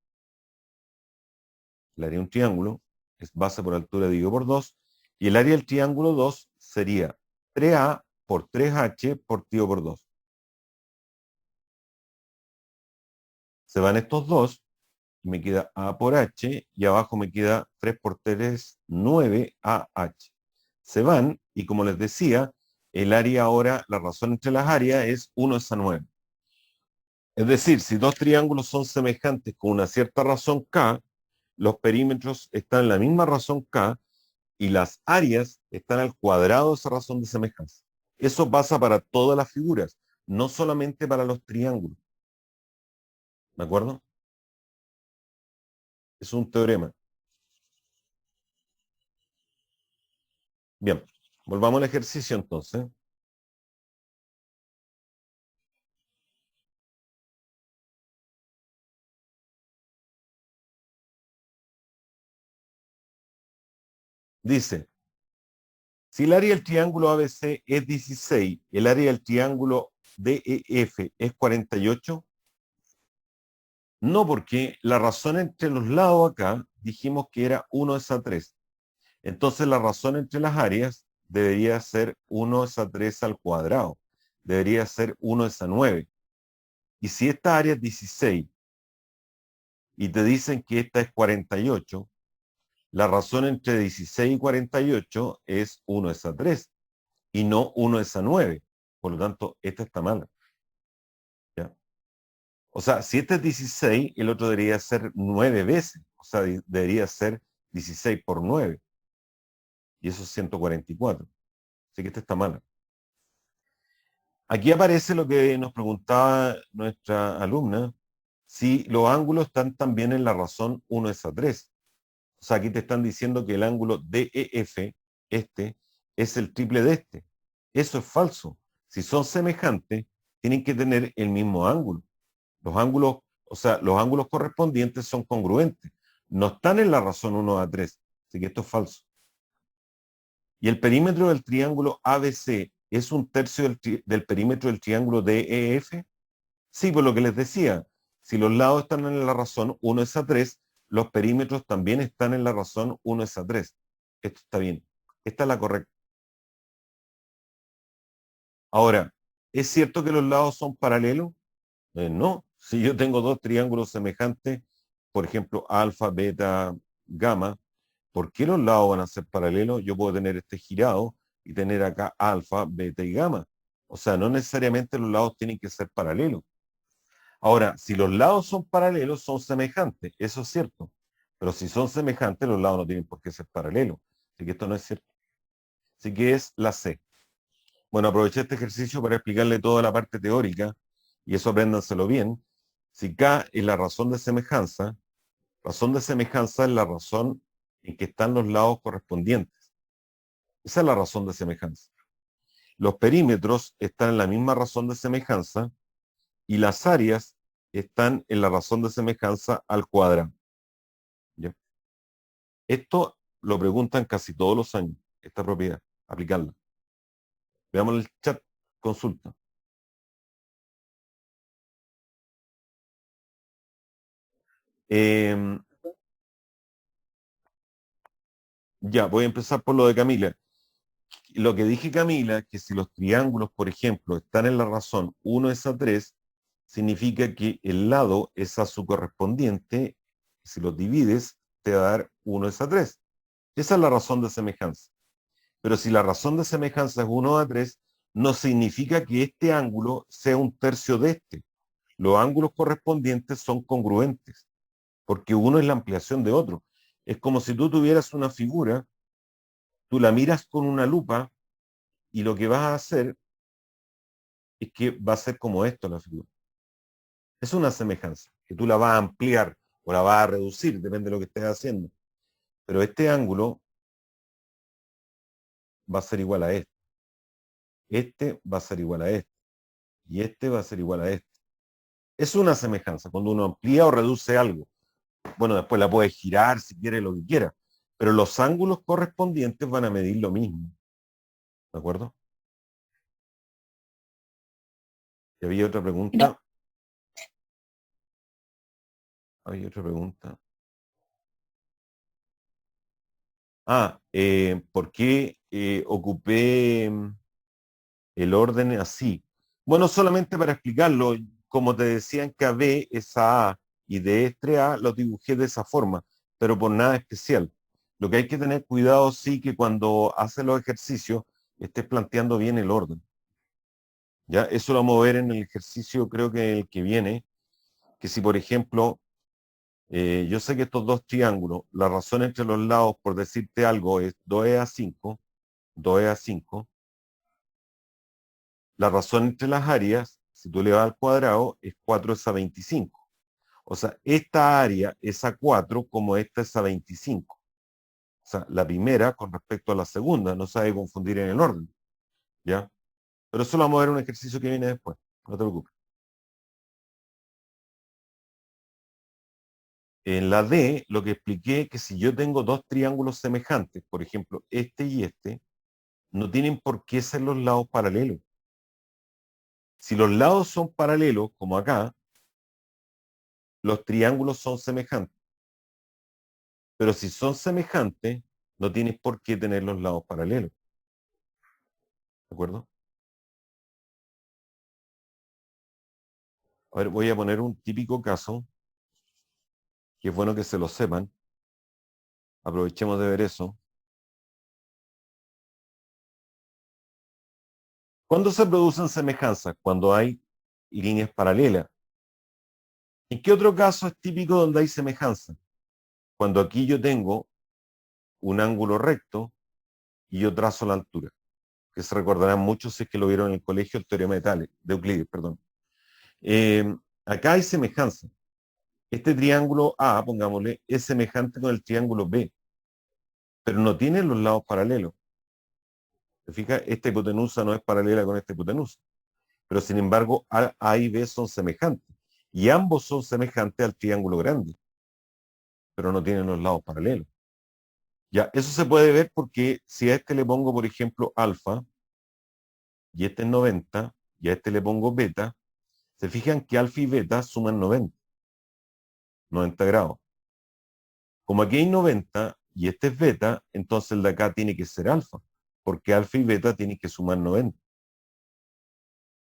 El área de un triángulo es base por altura dividido por 2. Y el área del triángulo 2 sería 3A por 3H partido por 2. Se van estos dos, y me queda A por H, y abajo me queda 3 por 3, 9AH. Se van, y como les decía, el área ahora, la razón entre las áreas es 1/9. Es decir, si dos triángulos son semejantes con una cierta razón K, los perímetros están en la misma razón K, y las áreas están al cuadrado de esa razón de semejanza. Eso pasa para todas las figuras, no solamente para los triángulos. ¿De acuerdo? Es un teorema. Bien, volvamos al ejercicio entonces. Dice, si el área del triángulo ABC es 16, el área del triángulo DEF es 48, no, porque la razón entre los lados acá dijimos que era 1/3. Entonces la razón entre las áreas debería ser 1/3 al cuadrado. Debería ser 1/9. Y si esta área es 16 y te dicen que esta es 48, la razón entre 16 y 48 es 1/3 y no 1/9. Por lo tanto, esta está mala. ¿Ya? O sea, si este es 16, el otro debería ser 9 veces. O sea, debería ser 16 por 9. Y eso es 144. Así que esta está mala. Aquí aparece lo que nos preguntaba nuestra alumna, si los ángulos están también en la razón 1/3. O sea, aquí te están diciendo que el ángulo DEF, este, es el triple de este. Eso es falso. Si son semejantes, tienen que tener el mismo ángulo. Los ángulos, o sea, los ángulos correspondientes son congruentes. No están en la razón 1/3. Así que esto es falso. Y el perímetro del triángulo ABC es 1/3 del perímetro del triángulo DEF. Sí, por lo que les decía, si los lados están en la razón 1/3, los perímetros también están en la razón 1/3. Esto está bien. Esta es la correcta. Ahora, ¿es cierto que los lados son paralelos? No. Si yo tengo dos triángulos semejantes, por ejemplo, alfa, beta, gamma, ¿por qué los lados van a ser paralelos? Yo puedo tener este girado y tener acá alfa, beta y gamma. O sea, no necesariamente los lados tienen que ser paralelos. Ahora, si los lados son paralelos, son semejantes, eso es cierto. Pero si son semejantes, los lados no tienen por qué ser paralelos. Así que esto no es cierto. Así que es la C. Bueno, aproveché este ejercicio para explicarle toda la parte teórica, y eso apréndanselo bien. Si K es la razón de semejanza es la razón en que están los lados correspondientes. Esa es la razón de semejanza. Los perímetros están en la misma razón de semejanza y las áreas están en la razón de semejanza al cuadrado. ¿Ya? Esto lo preguntan casi todos los años, esta propiedad, aplicarla. Veamos el chat, consulta. Ya, voy a empezar por lo de Camila. Lo que dije, Camila, que si los triángulos, por ejemplo, están en la razón 1 es a 3, significa que el lado es a su correspondiente. Si los divides, te va a dar 1 es a 3. Esa es la razón de semejanza. Pero si la razón de semejanza es 1 a 3, no significa que este ángulo sea un tercio de este. Los ángulos correspondientes son congruentes, porque uno es la ampliación de otro. Es como si tú tuvieras una figura, tú la miras con una lupa y lo que vas a hacer es que va a ser como esto la figura. Es una semejanza, que tú la vas a ampliar o la vas a reducir, depende de lo que estés haciendo. Pero este ángulo va a ser igual a este. Este va a ser igual a este. Y este va a ser igual a este. Es una semejanza, cuando uno amplía o reduce algo. Bueno, después la puedes girar si quieres, lo que quieras. Pero los ángulos correspondientes van a medir lo mismo. ¿De acuerdo? ¿Y había otra pregunta? Había otra pregunta. ¿Por qué ocupé el orden así? Bueno, solamente para explicarlo, como te decían que AB es A y de este A lo dibujé de esa forma, pero por nada especial. Lo que hay que tener cuidado sí que cuando haces los ejercicios estés planteando bien el orden. Ya, eso lo vamos a ver en el ejercicio, creo que el que viene, que si por ejemplo, yo sé que estos dos triángulos, la razón entre los lados, por decirte algo, es 2e a 5, 2e a 5. La razón entre las áreas, si tú le vas al cuadrado, es 4 es a 25. O sea, esta área es a 4 como esta es a 25. O sea, la primera con respecto a la segunda, no se debe confundir en el orden. ¿Ya? Pero eso lo vamos a ver en un ejercicio que viene después. No te preocupes. En la D, lo que expliqué es que si yo tengo dos triángulos semejantes, por ejemplo, este y este, no tienen por qué ser los lados paralelos. Si los lados son paralelos, como acá, los triángulos son semejantes. Pero si son semejantes, no tienes por qué tener los lados paralelos. ¿De acuerdo? A ver, voy a poner un típico caso, que es bueno que se lo sepan. Aprovechemos de ver eso. ¿Cuándo se producen semejanzas? Cuando hay líneas paralelas. ¿En qué otro caso es típico donde hay semejanza? Cuando aquí yo tengo un ángulo recto y yo trazo la altura, que se recordarán muchos si es que lo vieron en el colegio, el teorema de Euclides, perdón. Acá hay semejanza. Este triángulo A, pongámosle, es semejante con el triángulo B, pero no tiene los lados paralelos. ¿Te fijas? Esta hipotenusa no es paralela con esta hipotenusa, pero sin embargo A y B son semejantes, y ambos son semejantes al triángulo grande, pero no tienen los lados paralelos. Ya, eso se puede ver porque si a este le pongo, por ejemplo, alfa, y este es 90, y a este le pongo beta, se fijan que alfa y beta suman 90 grados. Como aquí hay 90 y este es beta, entonces el de acá tiene que ser alfa, porque alfa y beta tienen que sumar 90.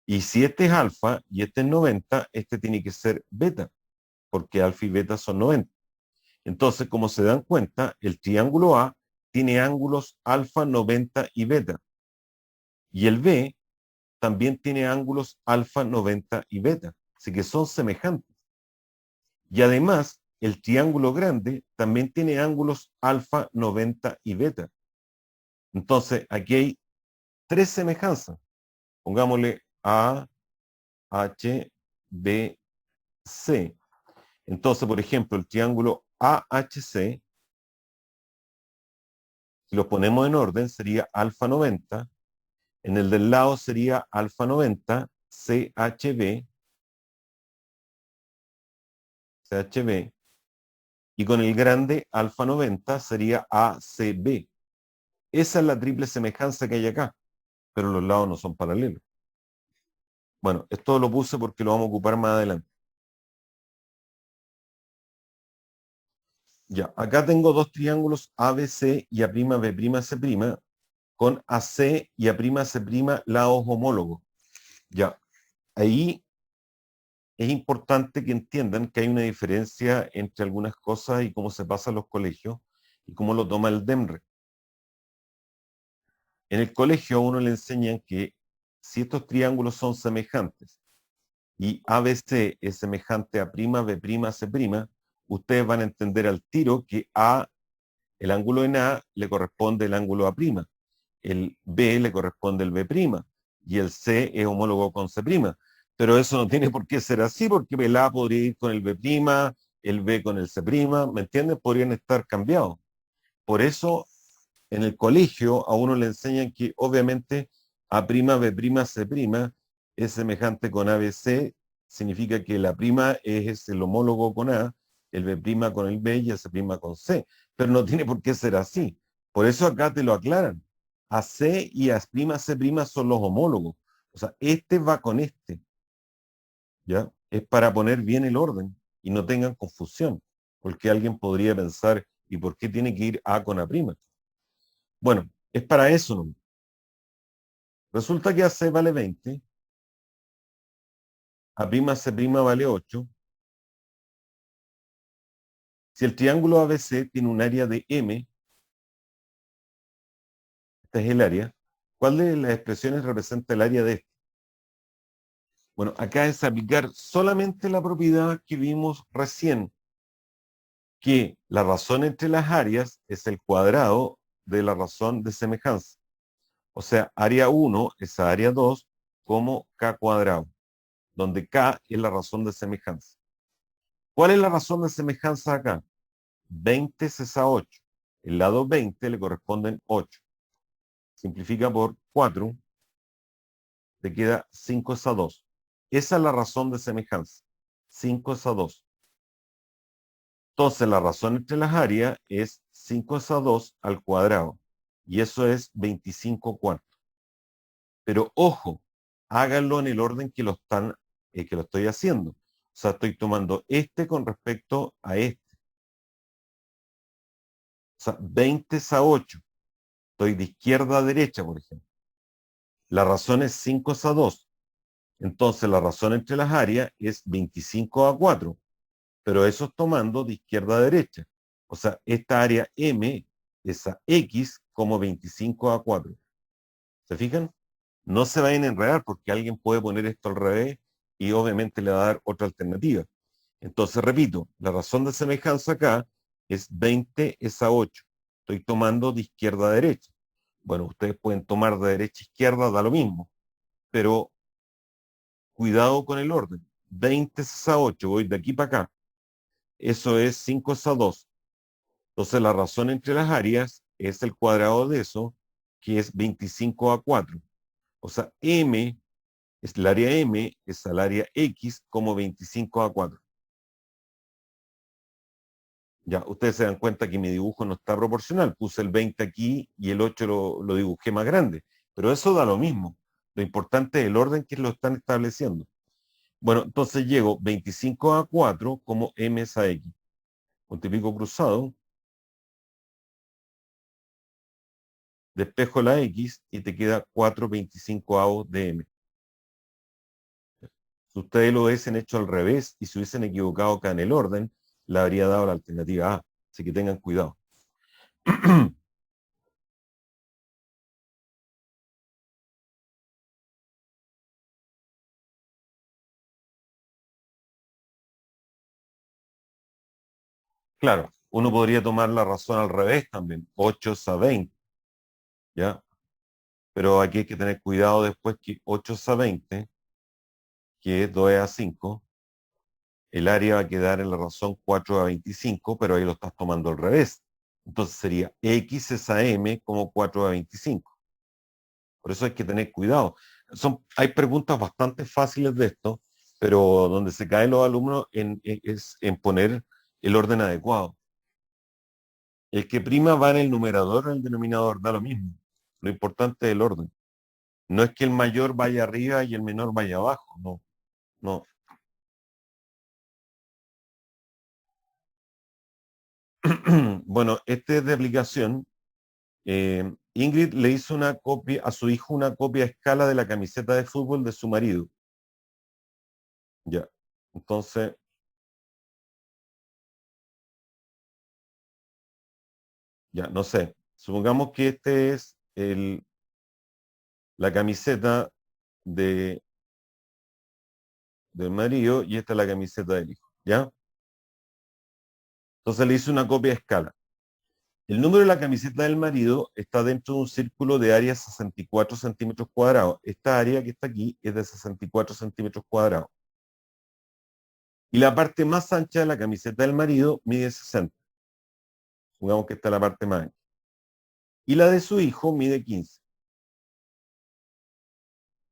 Y si este es alfa y este es 90, este tiene que ser beta, porque alfa y beta son 90. Entonces, como se dan cuenta, el triángulo A tiene ángulos alfa, 90 y beta. Y el B también tiene ángulos alfa, 90 y beta. Así que son semejantes. Y además, el triángulo grande también tiene ángulos alfa, 90 y beta. Entonces, aquí hay tres semejanzas. Pongámosle A, H, B, C. Entonces, por ejemplo, el triángulo AHC Si los ponemos en orden, sería alfa 90. En el del lado sería alfa 90, CHB, CHB. Y con el grande, alfa 90, sería ACB. Esa es la triple semejanza que hay acá, pero los lados no son paralelos. Bueno, esto lo puse porque lo vamos a ocupar más adelante. Ya, acá tengo dos triángulos ABC y A'B'C' con AC y A'C' lados homólogos. Ya, ahí es importante que entiendan que hay una diferencia entre algunas cosas y cómo se pasa en los colegios y cómo lo toma el DEMRE. En el colegio a uno le enseñan que si estos triángulos son semejantes y ABC es semejante a B'C', ustedes van a entender al tiro que el ángulo en A le corresponde el ángulo A', el B le corresponde el B' y el C es homólogo con C'. Pero eso no tiene por qué ser así, porque el A podría ir con el B', el B con el C', ¿me entiendes? Podrían estar cambiados. Por eso, en el colegio a uno le enseñan que obviamente A'B'C' es semejante con ABC, significa que la prima es el homólogo con A, el B' con el B y el C' con C. Pero no tiene por qué ser así. Por eso acá te lo aclaran. AC y A'C' son los homólogos. O sea, este va con este. ¿Ya? Es para poner bien el orden y no tengan confusión, porque alguien podría pensar, ¿y por qué tiene que ir A con A'? Bueno, es para eso, ¿no? Resulta que AC vale 20, A'C' vale 8. Si el triángulo ABC tiene un área de M, esta es el área, ¿cuál de las expresiones representa el área de este? Bueno, acá es aplicar solamente la propiedad que vimos recién, que la razón entre las áreas es el cuadrado de la razón de semejanza. O sea, área 1 es área 2 como K cuadrado, donde K es la razón de semejanza. ¿Cuál es la razón de semejanza acá? 20 cesa 8. El lado 20 le corresponden 8. Simplifica por 4, te queda 5 es a 2. Esa es la razón de semejanza. 5 es a 2. Entonces la razón entre las áreas es 5 es a 2 al cuadrado. Y eso es 25 cuartos. Pero ojo, háganlo en el orden que que lo estoy haciendo. O sea, estoy tomando este con respecto a este. O sea, 20 es a 8. Estoy de izquierda a derecha, por ejemplo. La razón es 5 es a 2. Entonces la razón entre las áreas es 25 a 4. Pero eso es tomando de izquierda a derecha. O sea, esta área M es a X como 25 a 4. ¿Se fijan? No se vayan a enredar porque alguien puede poner esto al revés y obviamente le va a dar otra alternativa. Entonces, repito, la razón de semejanza acá es 20 es a 8. Estoy tomando de izquierda a derecha. Bueno, ustedes pueden tomar de derecha a izquierda, da lo mismo. Pero cuidado con el orden. 20 es a 8, voy de aquí para acá. Eso es 5 es a 2. Entonces, la razón entre las áreas es el cuadrado de eso, que es 25 a 4. O sea, M es el área M, es el área X como 25 a 4. Ya, ustedes se dan cuenta que mi dibujo no está proporcional. Puse el 20 aquí y el 8 lo dibujé más grande. Pero eso da lo mismo. Lo importante es el orden que lo están estableciendo. Bueno, entonces llego 25 a 4 como M es a X. Multiplico cruzado. Despejo la X y te queda 4/25 de M. Si ustedes lo hubiesen hecho al revés y se hubiesen equivocado acá en el orden, le habría dado la alternativa A. Así que tengan cuidado. Claro, uno podría tomar la razón al revés también. 8 es a 20. ¿Ya? Pero aquí hay que tener cuidado después que 8 es a 20, que es 2 es a 5. El área va a quedar en la razón 4 a 25, pero ahí lo estás tomando al revés. Entonces sería X es a M como 4 a 25. Por eso hay que tener cuidado. Hay preguntas bastante fáciles de esto, pero donde se caen los alumnos es en poner el orden adecuado. El que prima va en el numerador o en el denominador, da lo mismo. Lo importante es el orden. No es que el mayor vaya arriba y el menor vaya abajo, no, no. Bueno, este es de aplicación. Ingrid le hizo una copia a su hijo, una copia a escala de la camiseta de fútbol de su marido. Ya. Entonces, ya, no sé. Supongamos que este es la camiseta de, del marido y esta es la camiseta del hijo. ¿Ya? Entonces le hizo una copia a escala. El número de la camiseta del marido está dentro de un círculo de área 64 centímetros cuadrados. Esta área que está aquí es de 64 centímetros cuadrados. Y la parte más ancha de la camiseta del marido mide 60. Supongamos que esta es la parte más ancha. Y la de su hijo mide 15.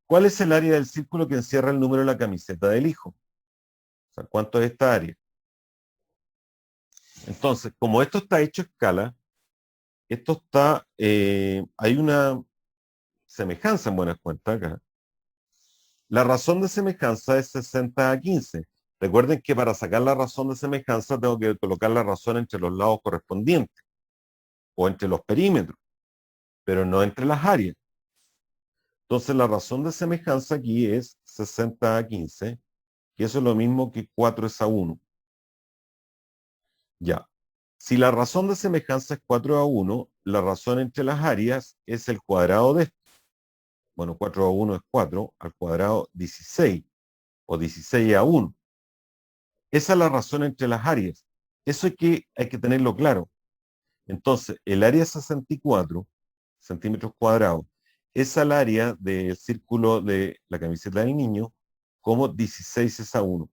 ¿Cuál es el área del círculo que encierra el número de la camiseta del hijo? O sea, ¿cuánto es esta área? Entonces, como esto está hecho a escala, esto está, hay una semejanza en buenas cuentas acá. La razón de semejanza es 60 a 15. Recuerden que para sacar la razón de semejanza tengo que colocar la razón entre los lados correspondientes o entre los perímetros, pero no entre las áreas. Entonces la razón de semejanza aquí es 60 a 15, que eso es lo mismo que 4 es a 1. Ya. Si la razón de semejanza es 4 a 1, la razón entre las áreas es el cuadrado de esto. Bueno, 4 a 1 es 4, al cuadrado 16, o 16 a 1. Esa es la razón entre las áreas. Eso hay que tenerlo claro. Entonces, el área 64 centímetros cuadrados es al área del círculo de la camiseta del niño como 16 es a 1.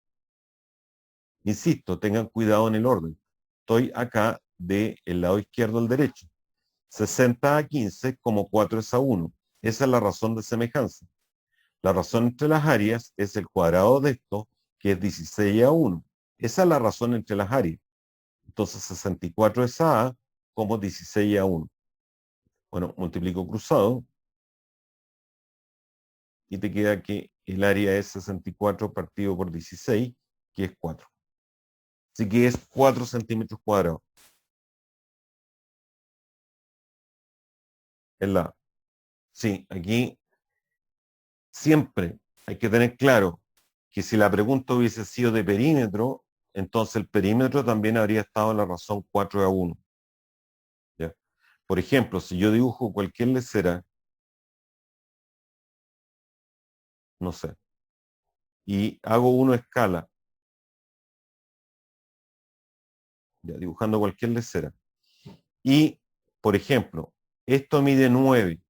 Insisto, tengan cuidado en el orden. Estoy acá del lado izquierdo al derecho. 60 a 15 como 4 es a 1. Esa es la razón de semejanza. La razón entre las áreas es el cuadrado de esto, que es 16 a 1. Esa es la razón entre las áreas. Entonces 64 es a como 16 a 1. Bueno, multiplico cruzado y te queda que el área es 64 partido por 16, que es 4. Así que es 4 centímetros cuadrados. Es la. Sí, aquí siempre hay que tener claro que si la pregunta hubiese sido de perímetro, entonces el perímetro también habría estado en la razón 4 a 1. ¿Ya? Por ejemplo, si yo dibujo cualquier lecera, no sé, y hago uno a escala, ya, dibujando cualquier lecera, y, por ejemplo, esto mide 9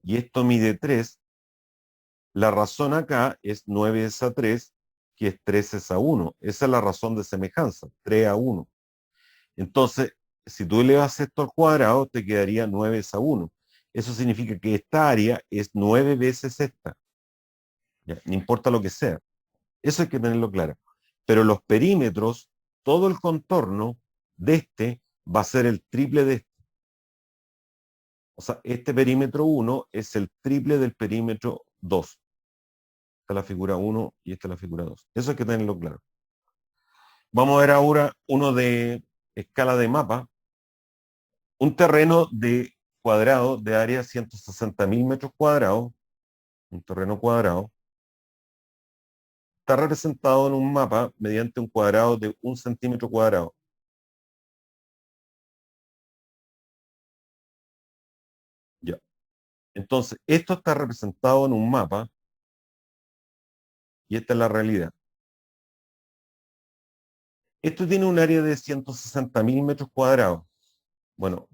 y esto mide 3, la razón acá es 9 es a 3, que es 3 es a 1. Esa es la razón de semejanza, 3 a 1. Entonces, si tú elevas esto al cuadrado, te quedaría 9 es a 1. Eso significa que esta área es 9 veces esta. ¿Ya? No importa lo que sea. Eso hay que tenerlo claro. Pero los perímetros, todo el contorno de este va a ser el triple de este. O sea, este perímetro 1 es el triple del perímetro 2. Esta es la figura 1 y esta es la figura 2. Eso hay que tenerlo claro. Vamos a ver ahora uno de escala de mapa. Un terreno de cuadrado de área 160.000 metros cuadrados, un terreno cuadrado, está representado en un mapa mediante un cuadrado de 1 centímetro cuadrado. Ya. Entonces, esto está representado en un mapa y esta es la realidad. Esto tiene un área de 160.000 metros cuadrados. Bueno,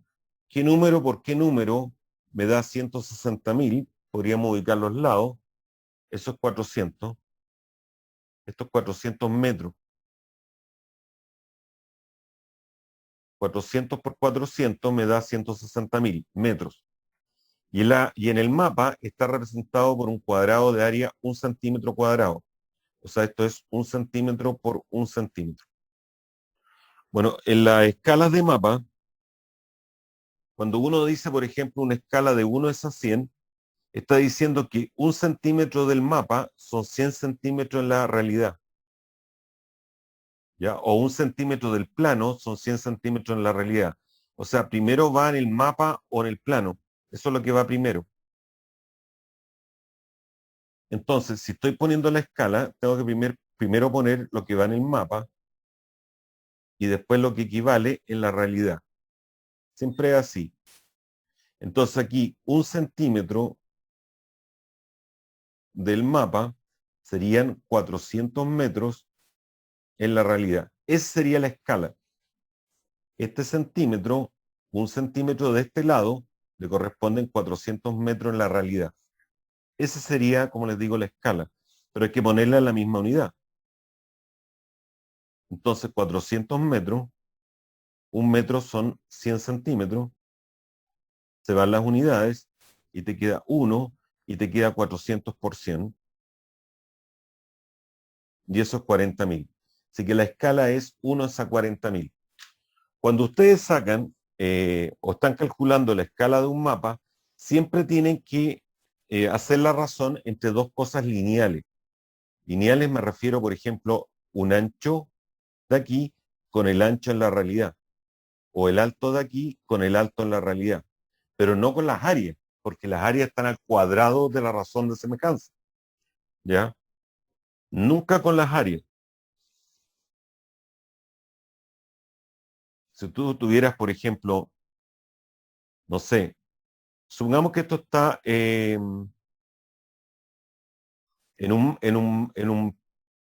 ¿qué número por qué número me da 160.000? Podríamos ubicar los lados. Eso es 400. Esto es 400 metros. 400 por 400 me da 160.000 metros. Y en el mapa está representado por un cuadrado de área 1 centímetro cuadrado. O sea, esto es 1 centímetro por 1 centímetro. Bueno, en las escalas de mapa, cuando uno dice, por ejemplo, una escala de 1 es a 100, está diciendo que 1 centímetro del mapa son 100 centímetros en la realidad. ¿Ya? O 1 centímetro del plano son 100 centímetros en la realidad. O sea, primero va en el mapa o en el plano. Eso es lo que va primero. Entonces, si estoy poniendo la escala, tengo que primero poner lo que va en el mapa y después lo que equivale en la realidad. Siempre es así. Entonces aquí 1 centímetro del mapa serían 400 metros en la realidad. Esa sería la escala. Este centímetro, 1 centímetro de este lado, le corresponden 400 metros en la realidad. Esa sería, como les digo, la escala. Pero hay que ponerla en la misma unidad. Entonces, 400 metros, un metro son 100 centímetros, se van las unidades y te queda 1 y te queda 400 por 100. Y eso es 40.000. Así que la escala es 1 es a 40.000. Cuando ustedes sacan o están calculando la escala de un mapa, siempre tienen que hacer la razón entre dos cosas lineales. Lineales me refiero, por ejemplo, un ancho de aquí con el ancho en la realidad, o el alto de aquí con el alto en la realidad, pero no con las áreas, porque las áreas están al cuadrado de la razón de semejanza. ¿Ya? Nunca con las áreas. Si tú tuvieras, por ejemplo, no sé, supongamos que esto está en un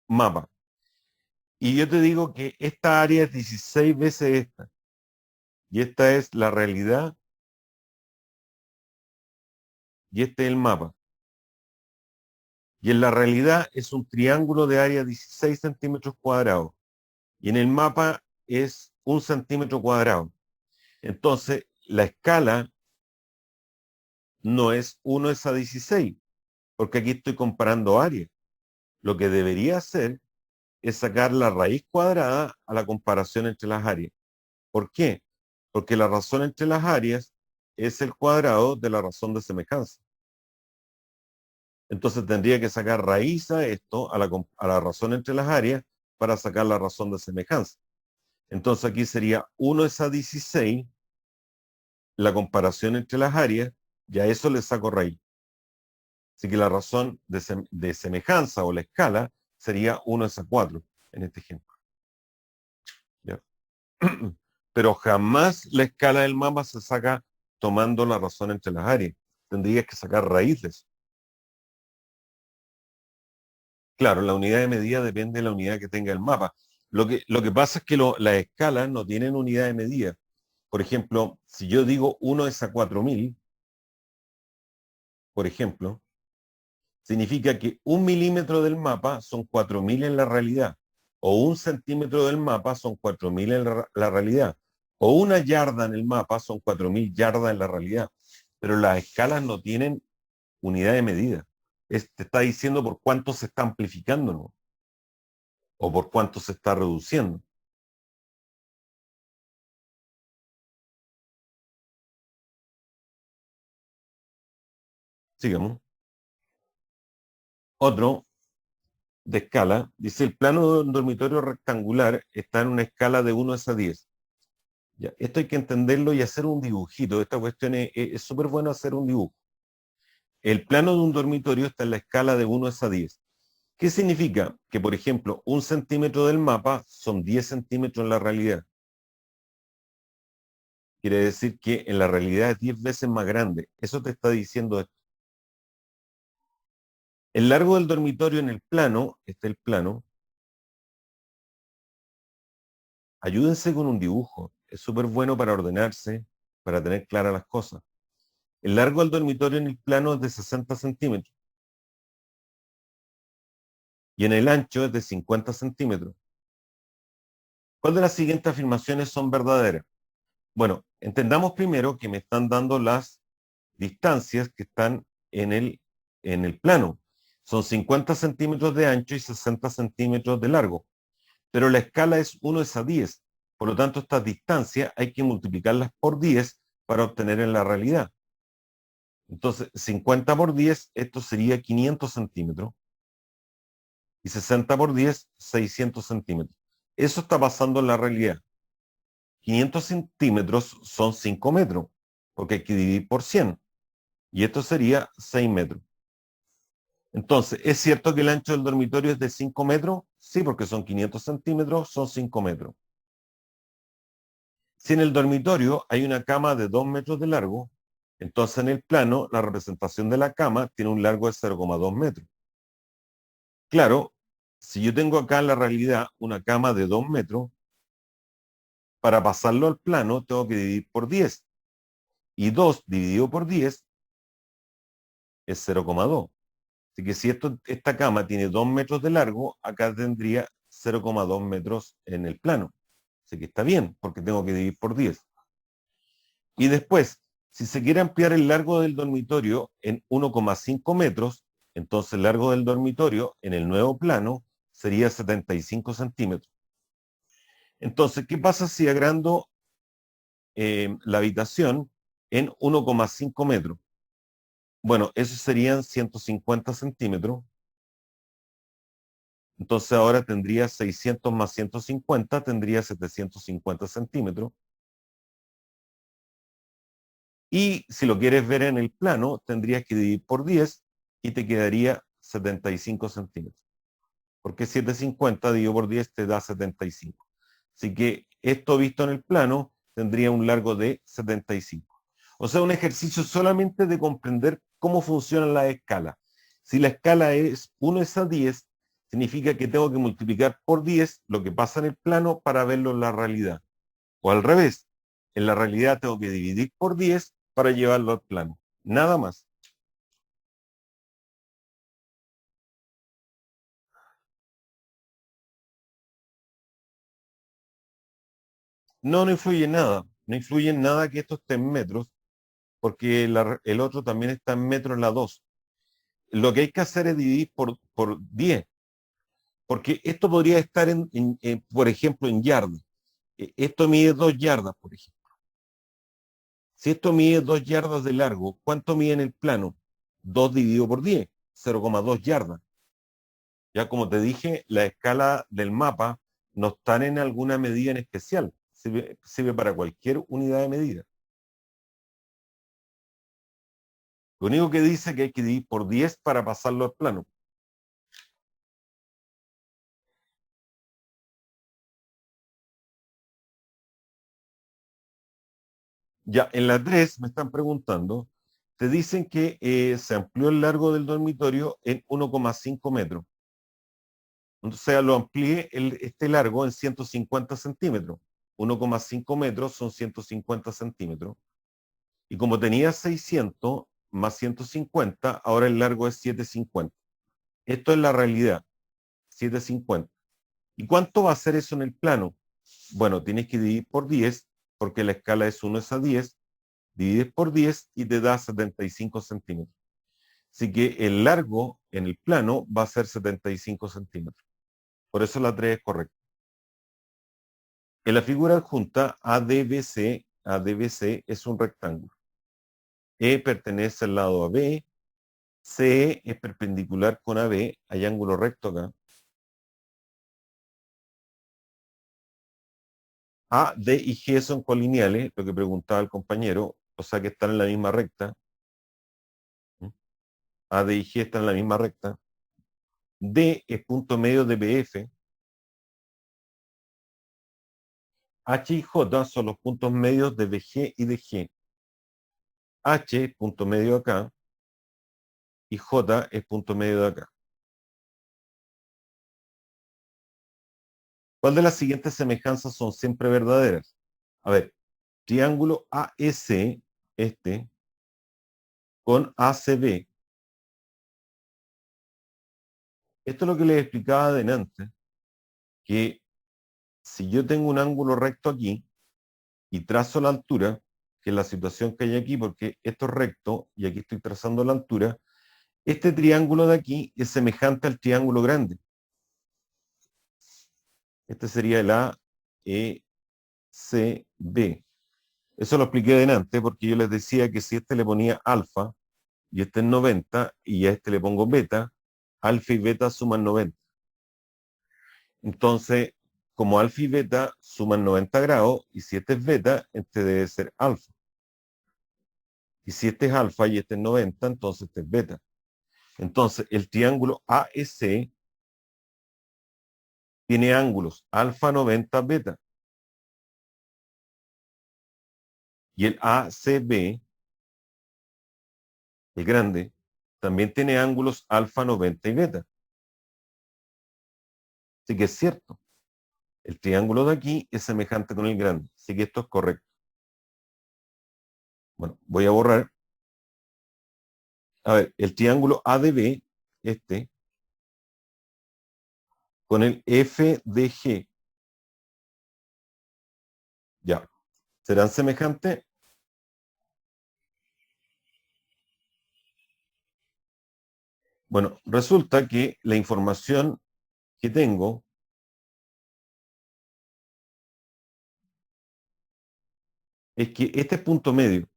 mapa. Y yo te digo que esta área es 16 veces esta. Y esta es la realidad. Y este es el mapa. Y en la realidad es un triángulo de área 16 centímetros cuadrados. Y en el mapa es 1 centímetro cuadrado. Entonces, la escala no es 1 es a 16, porque aquí estoy comparando áreas. Lo que debería hacer es sacar la raíz cuadrada a la comparación entre las áreas. ¿Por qué? Porque la razón entre las áreas es el cuadrado de la razón de semejanza. Entonces tendría que sacar raíz a esto, a la razón entre las áreas, para sacar la razón de semejanza. Entonces aquí sería 1 es a 16, la comparación entre las áreas, y a eso le saco raíz. Así que la razón de semejanza o la escala sería 1 es a 4 en este ejemplo. ¿Ya? Pero jamás la escala del mapa se saca tomando la razón entre las áreas. Tendrías que sacar raíces. Claro, la unidad de medida depende de la unidad que tenga el mapa. Lo que pasa es que las escalas no tienen unidad de medida. Por ejemplo, si yo digo 1 es a 4.000, por ejemplo, significa que 1 milímetro del mapa son 4.000 en la realidad, o 1 centímetro del mapa son 4.000 en la realidad, o 1 yarda en el mapa son 4.000 yardas en la realidad. Pero las escalas no tienen unidad de medida. Te está diciendo por cuánto se está amplificando, ¿no? O por cuánto se está reduciendo. Sigamos. Otro de escala, dice el plano de un dormitorio rectangular está en una escala de 1 a 10. Ya, esto hay que entenderlo y hacer un dibujito. Esta cuestión es súper bueno hacer un dibujo. El plano de un dormitorio está en la escala de 1 a 10. ¿Qué significa? Que, por ejemplo, 1 centímetro del mapa son 10 centímetros en la realidad. Quiere decir que en la realidad es 10 veces más grande. Eso te está diciendo esto. El largo del dormitorio en el plano, este es el plano. Ayúdense con un dibujo. Es súper bueno para ordenarse, para tener claras las cosas. El largo del dormitorio en el plano es de 60 centímetros. Y en el ancho es de 50 centímetros. ¿Cuál de las siguientes afirmaciones son verdaderas? Bueno, entendamos primero que me están dando las distancias que están en el plano. Son 50 centímetros de ancho y 60 centímetros de largo. Pero la escala es 1:10. Por lo tanto, estas distancias hay que multiplicarlas por 10 para obtener en la realidad. Entonces, 50 por 10, esto sería 500 centímetros. Y 60 por 10, 600 centímetros. Eso está pasando en la realidad. 500 centímetros son 5 metros, porque hay que dividir por 100. Y esto sería 6 metros. Entonces, ¿es cierto que el ancho del dormitorio es de 5 metros? Sí, porque son 500 centímetros, son 5 metros. Si en el dormitorio hay una cama de 2 metros de largo, entonces en el plano la representación de la cama tiene un largo de 0,2 metros. Claro, si yo tengo acá en la realidad una cama de 2 metros, para pasarlo al plano tengo que dividir por 10. Y 2 dividido por 10 es 0,2. Así que si esta cama tiene 2 metros de largo, acá tendría 0,2 metros en el plano. Así que está bien, porque tengo que dividir por 10. Y después, si se quiere ampliar el largo del dormitorio en 1,5 metros, entonces el largo del dormitorio en el nuevo plano sería 75 centímetros. Entonces, ¿qué pasa si agrando la habitación en 1,5 metros? Bueno, eso serían 150 centímetros. Entonces ahora tendría 600 más 150, tendría 750 centímetros. Y si lo quieres ver en el plano, tendrías que dividir por 10 y te quedaría 75 centímetros. Porque 750 dividido por 10 te da 75. Así que esto visto en el plano tendría un largo de 75. O sea, un ejercicio solamente de comprender cómo funciona la escala. Si la escala es 1:10, significa que tengo que multiplicar por 10 lo que pasa en el plano para verlo en la realidad. O al revés, en la realidad tengo que dividir por 10 para llevarlo al plano. Nada más. No, no influye en nada. No influye en nada que esto esté en metros, porque el otro también está en metros en la 2. Lo que hay que hacer es dividir por 10, porque esto podría estar por ejemplo, en yardas. Esto mide 2 yardas, por ejemplo. Si esto mide 2 yardas de largo, ¿cuánto mide en el plano? 2 dividido por 10, 0,2 yardas. Ya como te dije, la escala del mapa no está en alguna medida en especial. Sirve para cualquier unidad de medida. Lo único que dice que hay que dividir por 10 para pasarlo al plano. Ya, en la 3 me están preguntando, te dicen que se amplió el largo del dormitorio en 1,5 metros. O sea, lo amplié este largo en 150 centímetros. 1,5 metros son 150 centímetros. Y como tenía 600 más 150, ahora el largo es 750. Esto es la realidad, 750. ¿Y cuánto va a ser eso en el plano? Bueno, tienes que dividir por 10, porque la escala es 1:10, divides por 10 y te da 75 centímetros. Así que el largo en el plano va a ser 75 centímetros. Por eso la 3 es correcta. En la figura adjunta, ADBC es un rectángulo. E pertenece al lado AB, CE es perpendicular con AB, hay ángulo recto acá. A, D y G son colineales, lo que preguntaba el compañero, o sea que están en la misma recta. A, D y G están en la misma recta. D es punto medio de BF. H y J son los puntos medios de BG y de G. H, punto medio acá, y J es punto medio de acá. ¿Cuál de las siguientes semejanzas son siempre verdaderas? A ver, triángulo AS, este, con ACB. Esto es lo que les explicaba adelante, que si yo tengo un ángulo recto aquí, y trazo la altura, que es la situación que hay aquí, porque esto es recto, y aquí estoy trazando la altura, este triángulo de aquí es semejante al triángulo grande. Este sería el AECB. Eso lo expliqué delante porque yo les decía que si este le ponía alfa y este es 90 y a este le pongo beta, alfa y beta suman 90. Entonces, como alfa y beta suman 90 grados, y si este es beta, este debe ser alfa. Y si este es alfa y este es 90, entonces este es beta. Entonces, el triángulo AEC tiene ángulos alfa 90 beta. Y el ACB, el grande, también tiene ángulos alfa 90 y beta. Así que es cierto. El triángulo de aquí es semejante con el grande. Así que esto es correcto. Bueno, voy a borrar. A ver, el triángulo ADB, este, con el FDG, ya, ¿serán semejantes? Bueno, resulta que la información que tengo es que este es punto medio,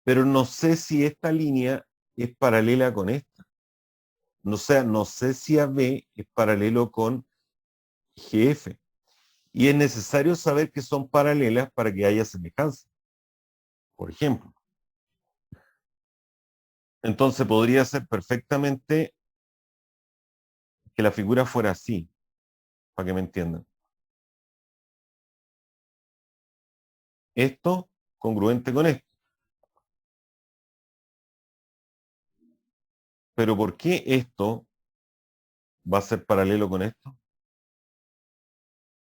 pero no sé si esta línea es paralela con esta. No sé si AB es paralelo con GF. Y es necesario saber que son paralelas para que haya semejanza. Por ejemplo. Entonces podría ser perfectamente que la figura fuera así, para que me entiendan. Esto congruente con esto. Pero ¿por qué esto va a ser paralelo con esto?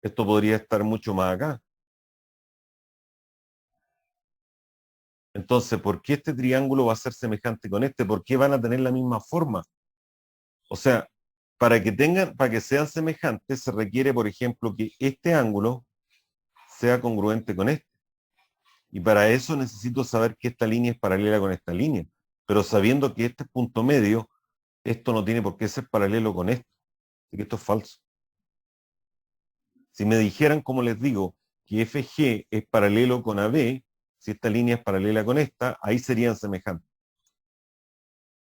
Esto podría estar mucho más acá. Entonces, ¿por qué este triángulo va a ser semejante con este? ¿Por qué van a tener la misma forma? O sea, para que sean semejantes, se requiere, por ejemplo, que este ángulo sea congruente con este. Y para eso necesito saber que esta línea es paralela con esta línea. Pero sabiendo que este es punto medio, esto no tiene por qué ser paralelo con esto. Así que esto es falso. Si me dijeran, como les digo, que FG es paralelo con AB, si esta línea es paralela con esta, ahí serían semejantes.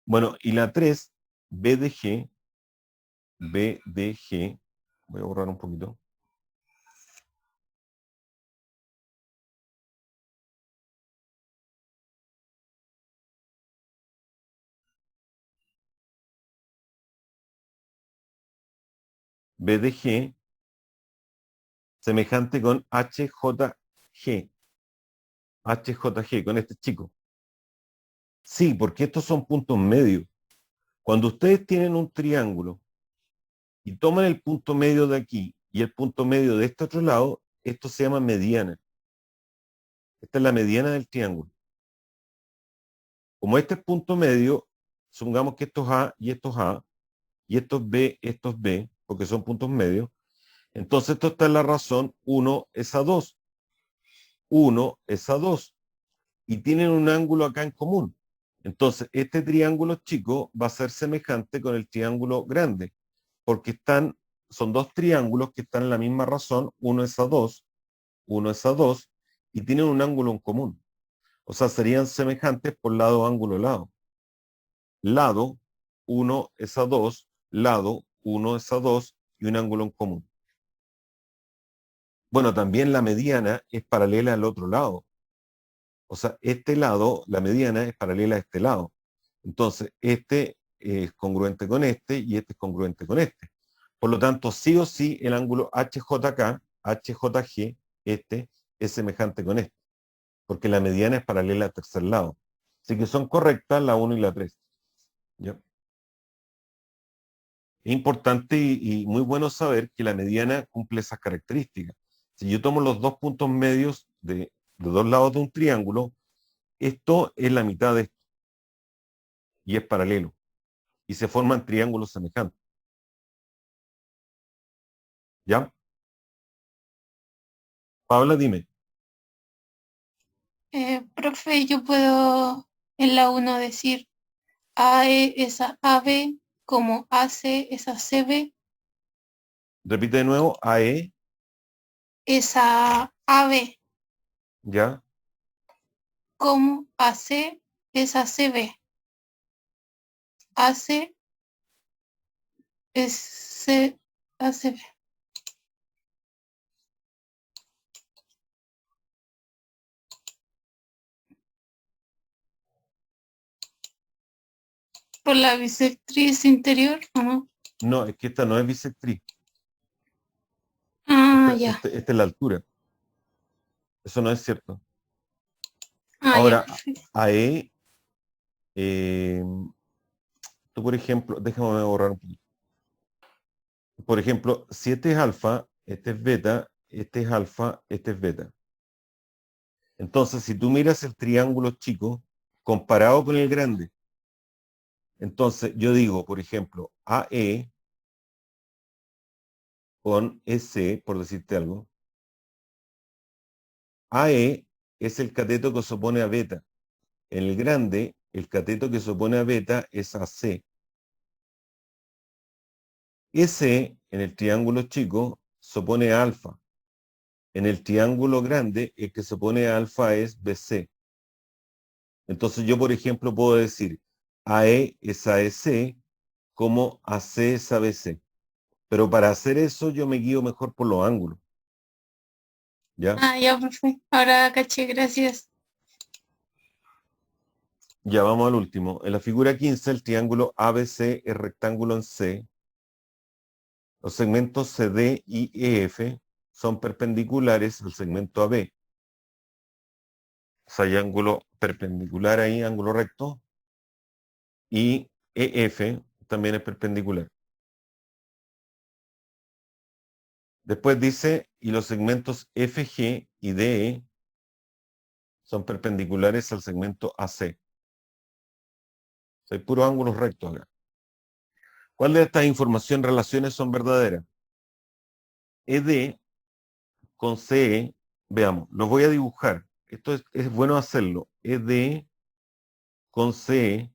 Bueno, y la 3, BDG, voy a borrar un poquito. BDG semejante con HJG. HJG, con este chico. Sí, porque estos son puntos medios. Cuando ustedes tienen un triángulo y toman el punto medio de aquí y el punto medio de este otro lado, esto se llama mediana. Esta es la mediana del triángulo. Como este es punto medio, supongamos que esto es A y esto es A, y esto es B, porque son puntos medios, entonces esto está en la razón 1 es a 2. 1 es a 2. Y tienen un ángulo acá en común. Entonces, este triángulo chico va a ser semejante con el triángulo grande, porque son dos triángulos que están en la misma razón, 1 es a 2, 1 es a 2, y tienen un ángulo en común. O sea, serían semejantes por lado, ángulo, lado. Lado, 1 es a 2, lado, 1 es a 2, y un ángulo en común. Bueno, también la mediana es paralela al otro lado. O sea, este lado, la mediana, es paralela a este lado. Entonces, este es congruente con este y este es congruente con este. Por lo tanto, sí o sí, el ángulo HJK, HJG, este, es semejante con este. Porque la mediana es paralela al tercer lado. Así que son correctas la 1 y la 3. ¿Ya? Es importante y muy bueno saber que la mediana cumple esas características. Si yo tomo los dos puntos medios de dos lados de un triángulo, esto es la mitad de esto y es paralelo. Y se forman triángulos semejantes. ¿Ya? Paula, dime. Profe, yo puedo en la 1 decir AE es a AB, como AC es a CB, Repite de nuevo, AE, es a AB, ya. como AC es a CB, AC es C ACB. Por la bisectriz interior, ¿o no? No, es que esta no es bisectriz. Ah, ya. Esta es la altura. Eso no es cierto. Ah, Ahora, ya. Sí. AE, tú por ejemplo, déjame borrar un poquito. Por ejemplo, si este es alfa, este es beta, este es alfa, este es beta. Entonces, si tú miras el triángulo chico comparado con el grande, entonces yo digo, por ejemplo, AE con EC, por decirte algo, AE es el cateto que se opone a beta. En el grande, el cateto que se opone a beta es AC. EC en el triángulo chico se opone a alfa. En el triángulo grande, el que se opone a alfa es BC. Entonces yo, por ejemplo, puedo decir AE es AEC como AC es ABC. Pero para hacer eso yo me guío mejor por los ángulos. ¿Ya? Ah, ya, profe. Ahora caché, gracias. Ya vamos al último. En la figura 15, el triángulo ABC es rectángulo en C. Los segmentos CD y EF son perpendiculares al segmento AB. O sea, hay ángulo perpendicular ahí, ángulo recto. Y EF también es perpendicular. Después dice, y los segmentos FG y DE son perpendiculares al segmento AC. O sea, hay puros ángulos rectos acá. ¿Cuál de estas relaciones son verdaderas? ED con CE, veamos, los voy a dibujar. Esto es bueno hacerlo. ED con CE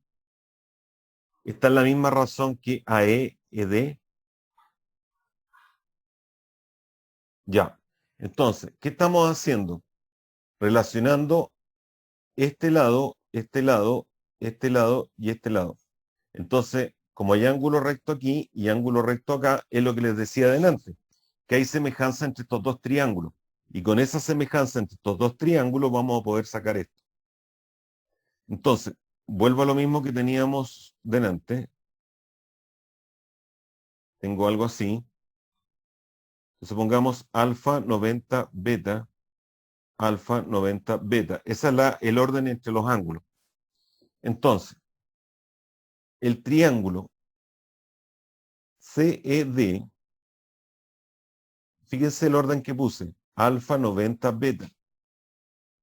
está en la misma razón que AE, ED. Ya. Entonces, ¿qué estamos haciendo? Relacionando este lado, este lado, este lado y este lado. Entonces, como hay ángulo recto aquí y ángulo recto acá, es lo que les decía adelante, que hay semejanza entre estos dos triángulos. Y con esa semejanza entre estos dos triángulos vamos a poder sacar esto. Entonces, vuelvo a lo mismo que teníamos delante. Tengo algo así. Supongamos alfa 90 beta, alfa 90 beta. Ese es el orden entre los ángulos. Entonces, el triángulo CED, fíjense el orden que puse, alfa 90 beta.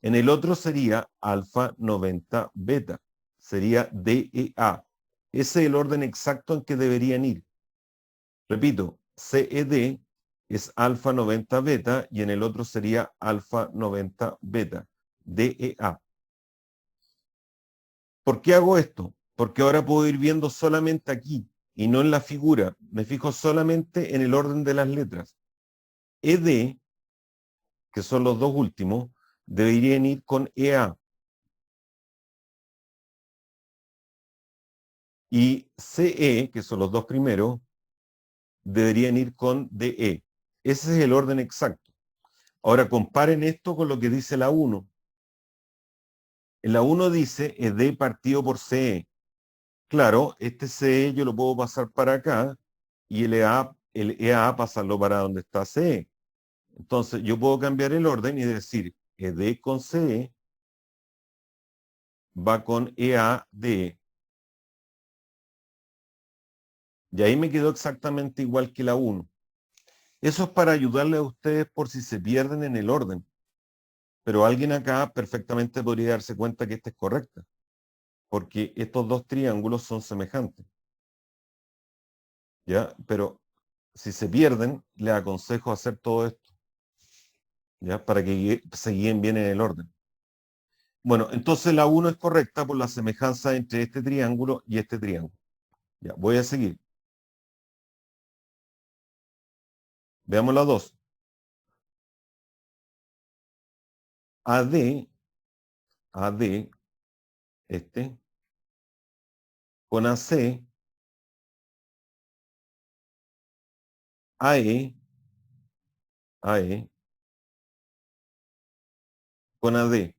En el otro sería alfa 90 beta, sería DEA. Ese es el orden exacto en que deberían ir. Repito, CED es alfa 90 beta y en el otro sería alfa 90 beta, DEA. ¿Por qué hago esto? Porque ahora puedo ir viendo solamente aquí y no en la figura. Me fijo solamente en el orden de las letras. ED, que son los dos últimos, deberían ir con EA. Y CE, que son los dos primeros, deberían ir con DE. Ese es el orden exacto. Ahora comparen esto con lo que dice la 1. En la 1 dice ED partido por CE. Claro, este CE yo lo puedo pasar para acá y el EA pasarlo para donde está CE. Entonces yo puedo cambiar el orden y decir ED con CE va con EA DE. Y ahí me quedó exactamente igual que la 1. Eso es para ayudarle a ustedes por si se pierden en el orden. Pero alguien acá perfectamente podría darse cuenta que esta es correcta, porque estos dos triángulos son semejantes. ¿Ya? Pero si se pierden, les aconsejo hacer todo esto. ¿ya? Para que se guíen bien en el orden. Bueno, entonces la 1 es correcta por la semejanza entre este triángulo y este triángulo. Ya, voy a seguir. Veamos la 2. AD, este, con AC, AE, con AD.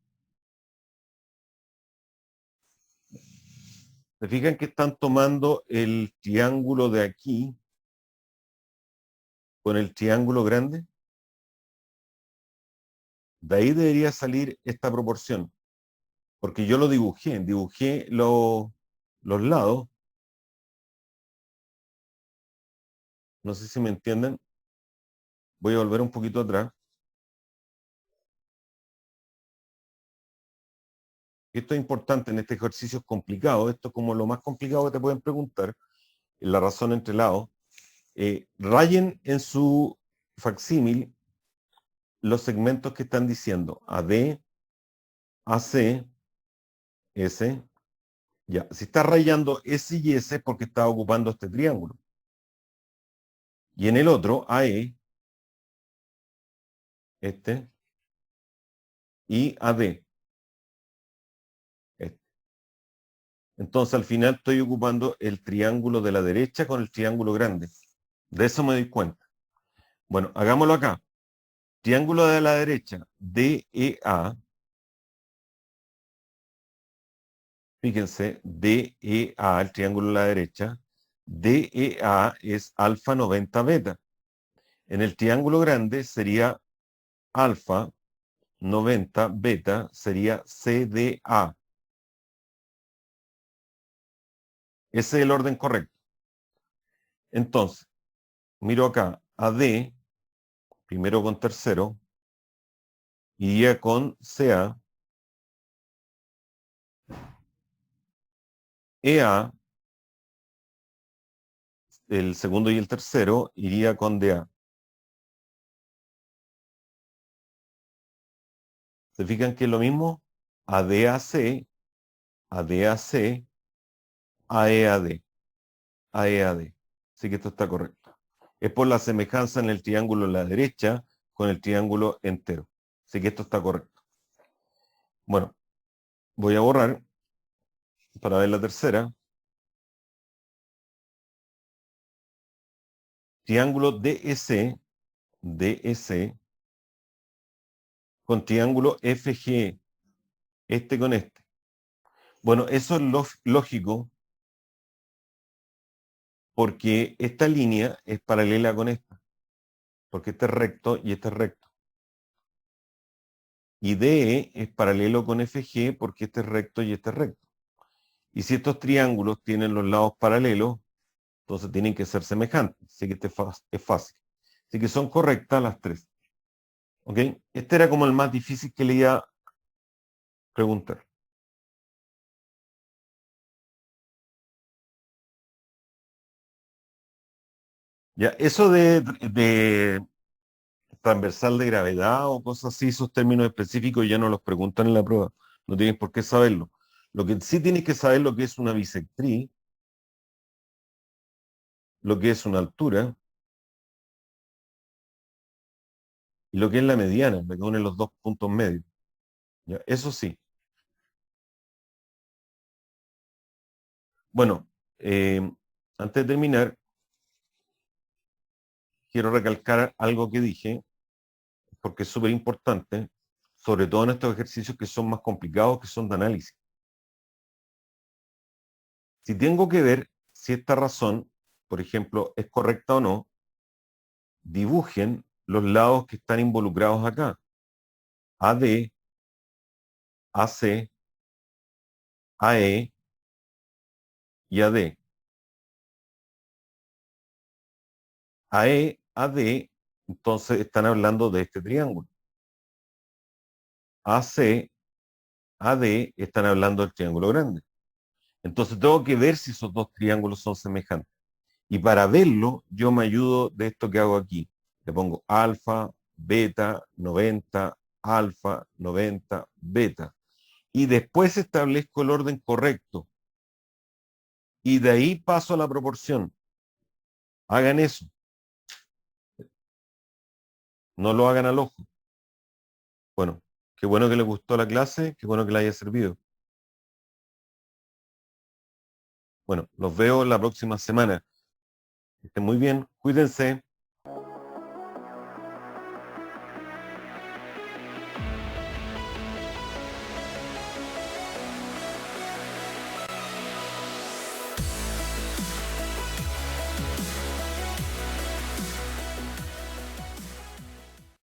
¿Se fijan que están tomando el triángulo de aquí con el triángulo grande? De ahí debería salir esta proporción, porque yo lo dibujé los lados. No sé si me entienden. Voy a volver un poquito atrás. Esto es importante en este ejercicio es complicado. Esto es como lo más complicado que te pueden preguntar, en la razón entre lados. Rayen en su facsímil los segmentos que están diciendo AD, AC, S. Ya, si está rayando S y S porque está ocupando este triángulo. Y en el otro, AE, este, y AD. Este. Entonces al final estoy ocupando el triángulo de la derecha con el triángulo grande. De eso me doy cuenta. Bueno, hagámoslo acá. Triángulo de la derecha, DEA. Fíjense, DEA, el triángulo de la derecha. DEA es alfa 90 beta. En el triángulo grande sería alfa 90 beta, sería CDA. Ese es el orden correcto. Entonces, miro acá, AD, primero con tercero, iría con CA, EA, el segundo y el tercero, iría con DA. ¿Se fijan que es lo mismo? ADAC, ADAC, AEAD, AEAD. Así que esto está correcto. Es por la semejanza en el triángulo a la derecha con el triángulo entero. Así que esto está correcto. Bueno, voy a borrar para ver la tercera. Triángulo DEC, DEC, con triángulo FG, este con este. Bueno, eso es lógico porque esta línea es paralela con esta, porque este es recto y este es recto. Y DE es paralelo con FG porque este es recto y este es recto. Y si estos triángulos tienen los lados paralelos, entonces tienen que ser semejantes. Así que este es fácil. Así que son correctas las tres. ¿Ok? Este era como el más difícil que le iba a preguntar. Ya, eso de transversal de gravedad o cosas así, esos términos específicos ya no los preguntan en la prueba. No tienes por qué saberlo. Lo que sí tienes que saber lo que es una bisectriz, lo que es una altura y lo que es la mediana, la que une los dos puntos medios. ¿Ya? Eso sí. Bueno, antes de terminar, quiero recalcar algo que dije, porque es súper importante, sobre todo en estos ejercicios que son más complicados, que son de análisis. Si tengo que ver si esta razón, por ejemplo, es correcta o no, dibujen los lados que están involucrados acá. AD, AC, AE y AD. AE, AD, entonces están hablando de este triángulo. AC, AD, están hablando del triángulo grande. Entonces tengo que ver si esos dos triángulos son semejantes. Y para verlo, yo me ayudo de esto que hago aquí. Le pongo alfa, beta, 90, alfa, 90, beta. Y después establezco el orden correcto. Y de ahí paso a la proporción. Hagan eso. No lo hagan al ojo. Bueno, qué bueno que les gustó la clase, qué bueno que les haya servido. Bueno, los veo la próxima semana. Que estén muy bien, cuídense.